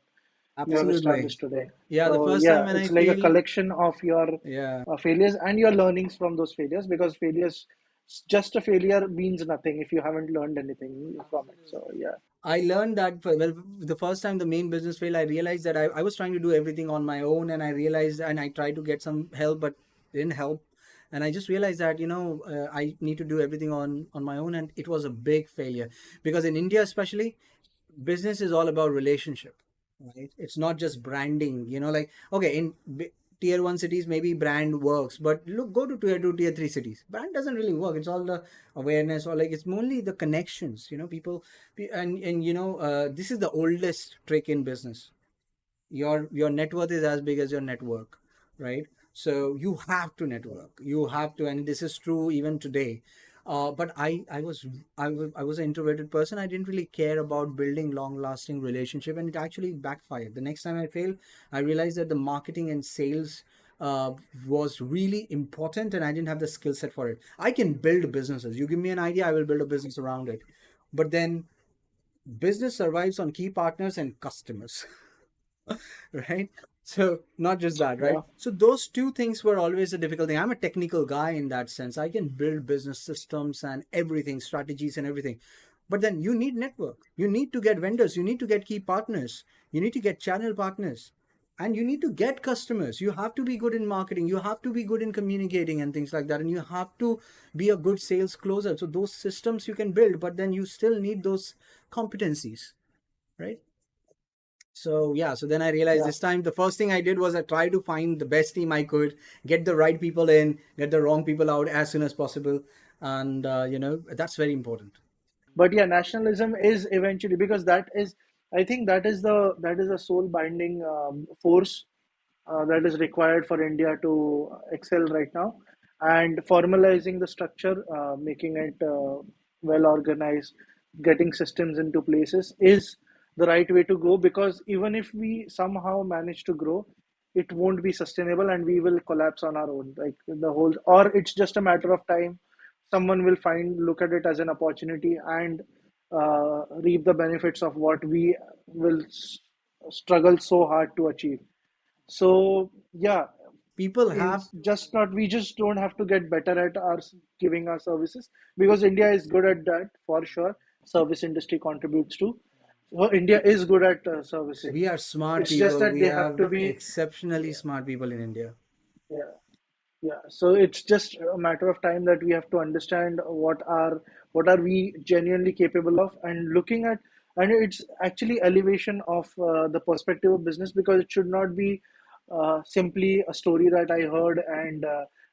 you have absolutely. established today. Yeah, the So first time yeah, when I it's like a failed, collection of your yeah. failures and your learnings from those failures, because failures, just a failure means nothing if you haven't learned anything from it. So yeah. I learned that, well, the first time the main business failed, I realized that I was trying to do everything on my own, and I realized, and I tried to get some help, but it didn't help. And I just realized that, I need to do everything on my own. And it was a big failure, because in India, especially, business is all about relationship, right? It's not just branding, like, okay, in tier one cities maybe brand works, but look, go to tier two, tier three cities, brand doesn't really work. It's all the awareness, or like it's only the connections, people. And this is the oldest trick in business. Your net worth is as big as your network, right? So you have to network, you have to, and this is true even today. But I was an introverted person. I didn't really care about building long lasting relationship, and it actually backfired. The next time I failed, I realized that the marketing and sales was really important, and I didn't have the skill set for it. I can build businesses. You give me an idea, I will build a business around it. But then business survives on key partners and customers. Right? So not just that, right? Yeah. So those two things were always a difficult thing. I'm a technical guy in that sense. I can build business systems and everything, strategies and everything. But then you need network. You need to get vendors. You need to get key partners. You need to get channel partners. And you need to get customers. You have to be good in marketing. You have to be good in communicating and things like that. And you have to be a good sales closer. So those systems you can build, but then you still need those competencies, right? So yeah, so then I realized Yeah. this time the first thing I did was I tried to find the best team I could, get the right people in, get the wrong people out as soon as possible, and that's very important. But yeah, nationalism is eventually, because that is, I think that is a soul binding force that is required for India to excel right now. And formalizing the structure, making it well organized, getting systems into places is the right way to go, because even if we somehow manage to grow, it won't be sustainable and we will collapse on our own. Like the whole, or it's just a matter of time. Someone will look at it as an opportunity and reap the benefits of what we will struggle so hard to achieve. So yeah, People have it's just not, we just don't have to get better at our giving our services, because India is good at that for sure. Service industry contributes to. So India is good at servicing. We are smart It's just people. that We they have have to be. exceptionally smart people in India. Yeah. Yeah, so it's just a matter of time that we have to understand what are we genuinely capable of, and looking at, and it's actually elevation of the perspective of business, because it should not be simply a story that I heard and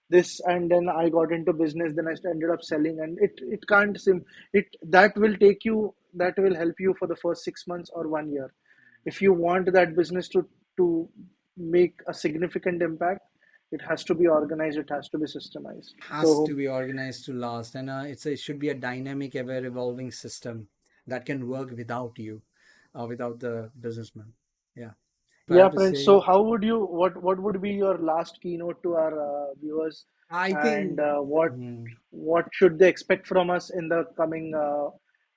this, and then I got into business, then I ended up selling, and it can't it that will take you, that will help you for the first 6 months or 1 year. If you want that business to make a significant impact, it has to be organized, it has to be systemized. Has to So be organized to last, and it should be a dynamic, ever evolving system that can work without you, without the businessman. Yeah, if I yeah, have to Prince, say, so how would you, what would be your last keynote to our viewers, I and think. what should they expect from us in the coming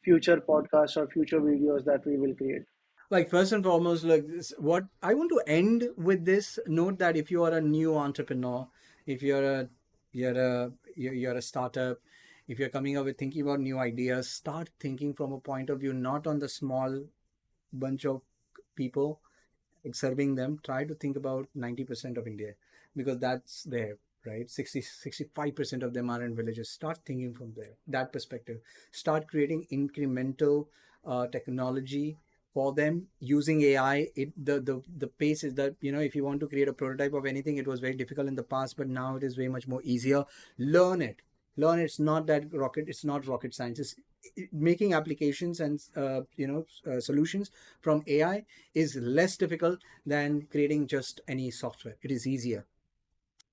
future podcasts or future videos that we will create? Like first and foremost, like what I want to end with this note, that if you are a new entrepreneur, if you're a startup, if you're coming up with thinking about new ideas, start thinking from a point of view not on the small bunch of people like serving them. Try to think about 90% of India, because that's there, right? 65% of them are in villages. Start thinking from there, that perspective. Start creating incremental technology for them using AI. The pace is that, if you want to create a prototype of anything, it was very difficult in the past, but now it is way much more easier. Learn it. Learn it's not that rocket, it's not rocket science. It's making applications and solutions from AI is less difficult than creating just any software. It is easier.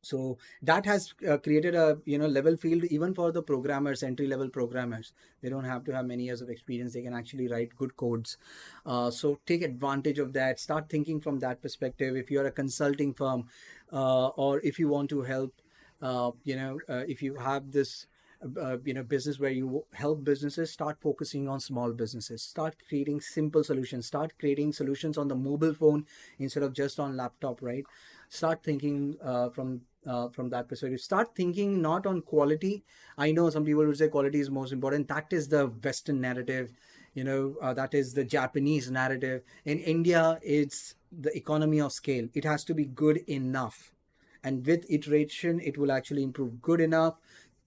So that has created a level field even for the programmers, entry level programmers. They don't have to have many years of experience. They can actually write good codes. So take advantage of that. Start thinking from that perspective. If you're a consulting firm, or if you want to help, if you have this business where you help businesses, start focusing on small businesses. Start creating simple solutions. Start creating solutions on the mobile phone instead of just on laptop, right? Start thinking from that perspective. Start thinking not on quality. I know some people would say quality is most important. That is the Western narrative. That is the Japanese narrative. In India, it's the economy of scale. It has to be good enough, and with iteration it will actually improve. Good enough,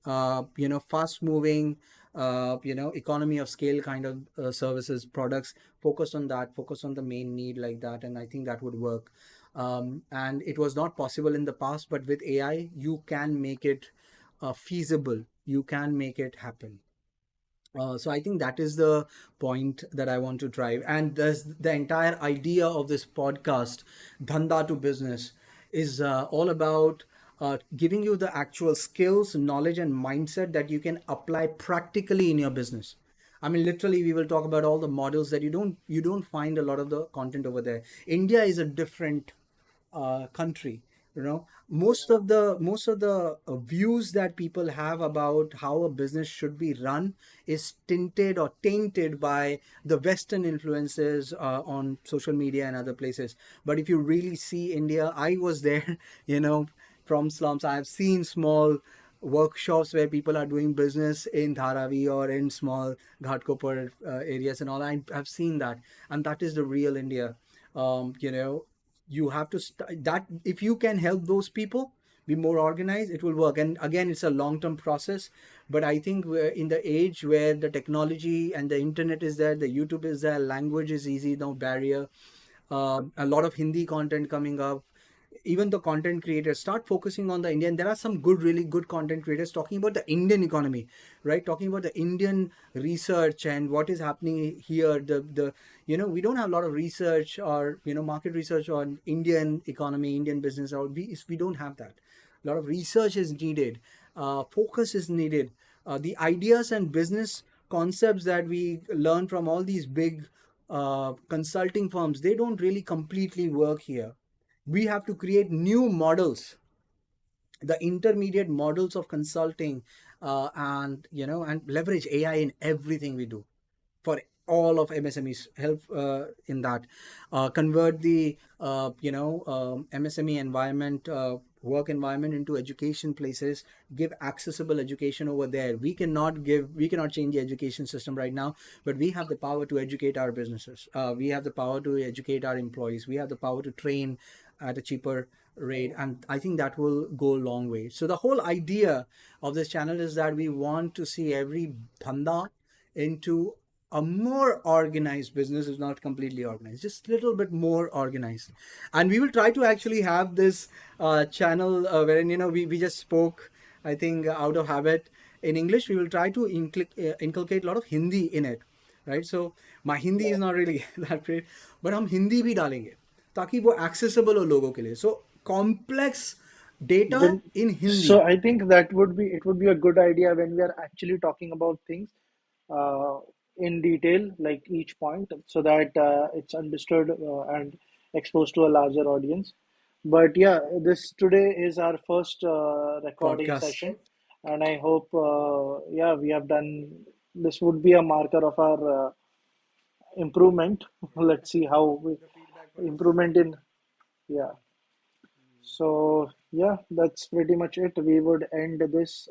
fast moving, economy of scale kind of services, products. Focus on that, focus on the main need like that, and I think that would work. And it was not possible in the past, but with AI you can make it feasible. You can make it happen. So I think that is the point that I want to drive. And there's the entire idea of this podcast, Dhanda to Business, is all about giving you the actual skills, knowledge, and mindset that you can apply practically in your business. I mean, literally, we will talk about all the models that you don't find a lot of the content over there. India is a different country. Most of the views that people have about how a business should be run is tinted or tainted by the Western influences on social media and other places. But if you really see India, I was there, you know, from slums. I have seen small workshops where people are doing business in Dharavi or in small Ghatkopar areas and all. I've seen that, and that is the real India. You have to that if you can help those people be more organized, it will work. And again, it's a long-term process. But I think we're in the age where the technology and the internet is there, the YouTube is there, language is easy, no barrier. A lot of Hindi content coming up. Even the content creators start focusing on the Indian. There are some really good content creators talking about the Indian economy, right? Talking about the Indian research and what is happening here. We don't have a lot of research or market research on Indian economy, Indian business. Or we don't have that. A lot of research is needed. Focus is needed. The ideas and business concepts that we learn from all these big consulting firms, they don't really completely work here. We have to create new models, the intermediate models of consulting, and leverage AI in everything we do for all of MSMEs. Help in that. Convert the MSME environment, work environment into education places. Give accessible education over there. We cannot change the education system right now, but we have the power to educate our businesses. We have the power to educate our employees. We have the power to train at a cheaper rate, and I think that will go a long way. So the whole idea of this channel is that we want to see every dhanda into a more organized business. Is not completely organized, just a little bit more organized. And we will try to actually have this channel wherein we just spoke, I think, out of habit in English. We will try to inculcate a lot of Hindi in it, right? So my Hindi is not really that great, but हम हिंदी भी डालेंगे ताकि वो accessible हो लोगों के लिए. So complex data Then, in Hindi. so I think it would be a good idea when we are actually talking about things uh, in detail, like each point, so that it's understood and exposed to a larger audience. But yeah, this today is our first recording Podcast. session, and I hope yeah, we have done. This would be a marker of our improvement. Let's see how we The feedback for this. improvement in, yeah. So yeah, that's pretty much it. We would end this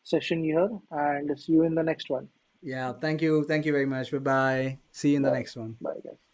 session here and see you in the next one. Yeah, thank you very much. Bye bye. See you in the Bye. next one. Bye, guys.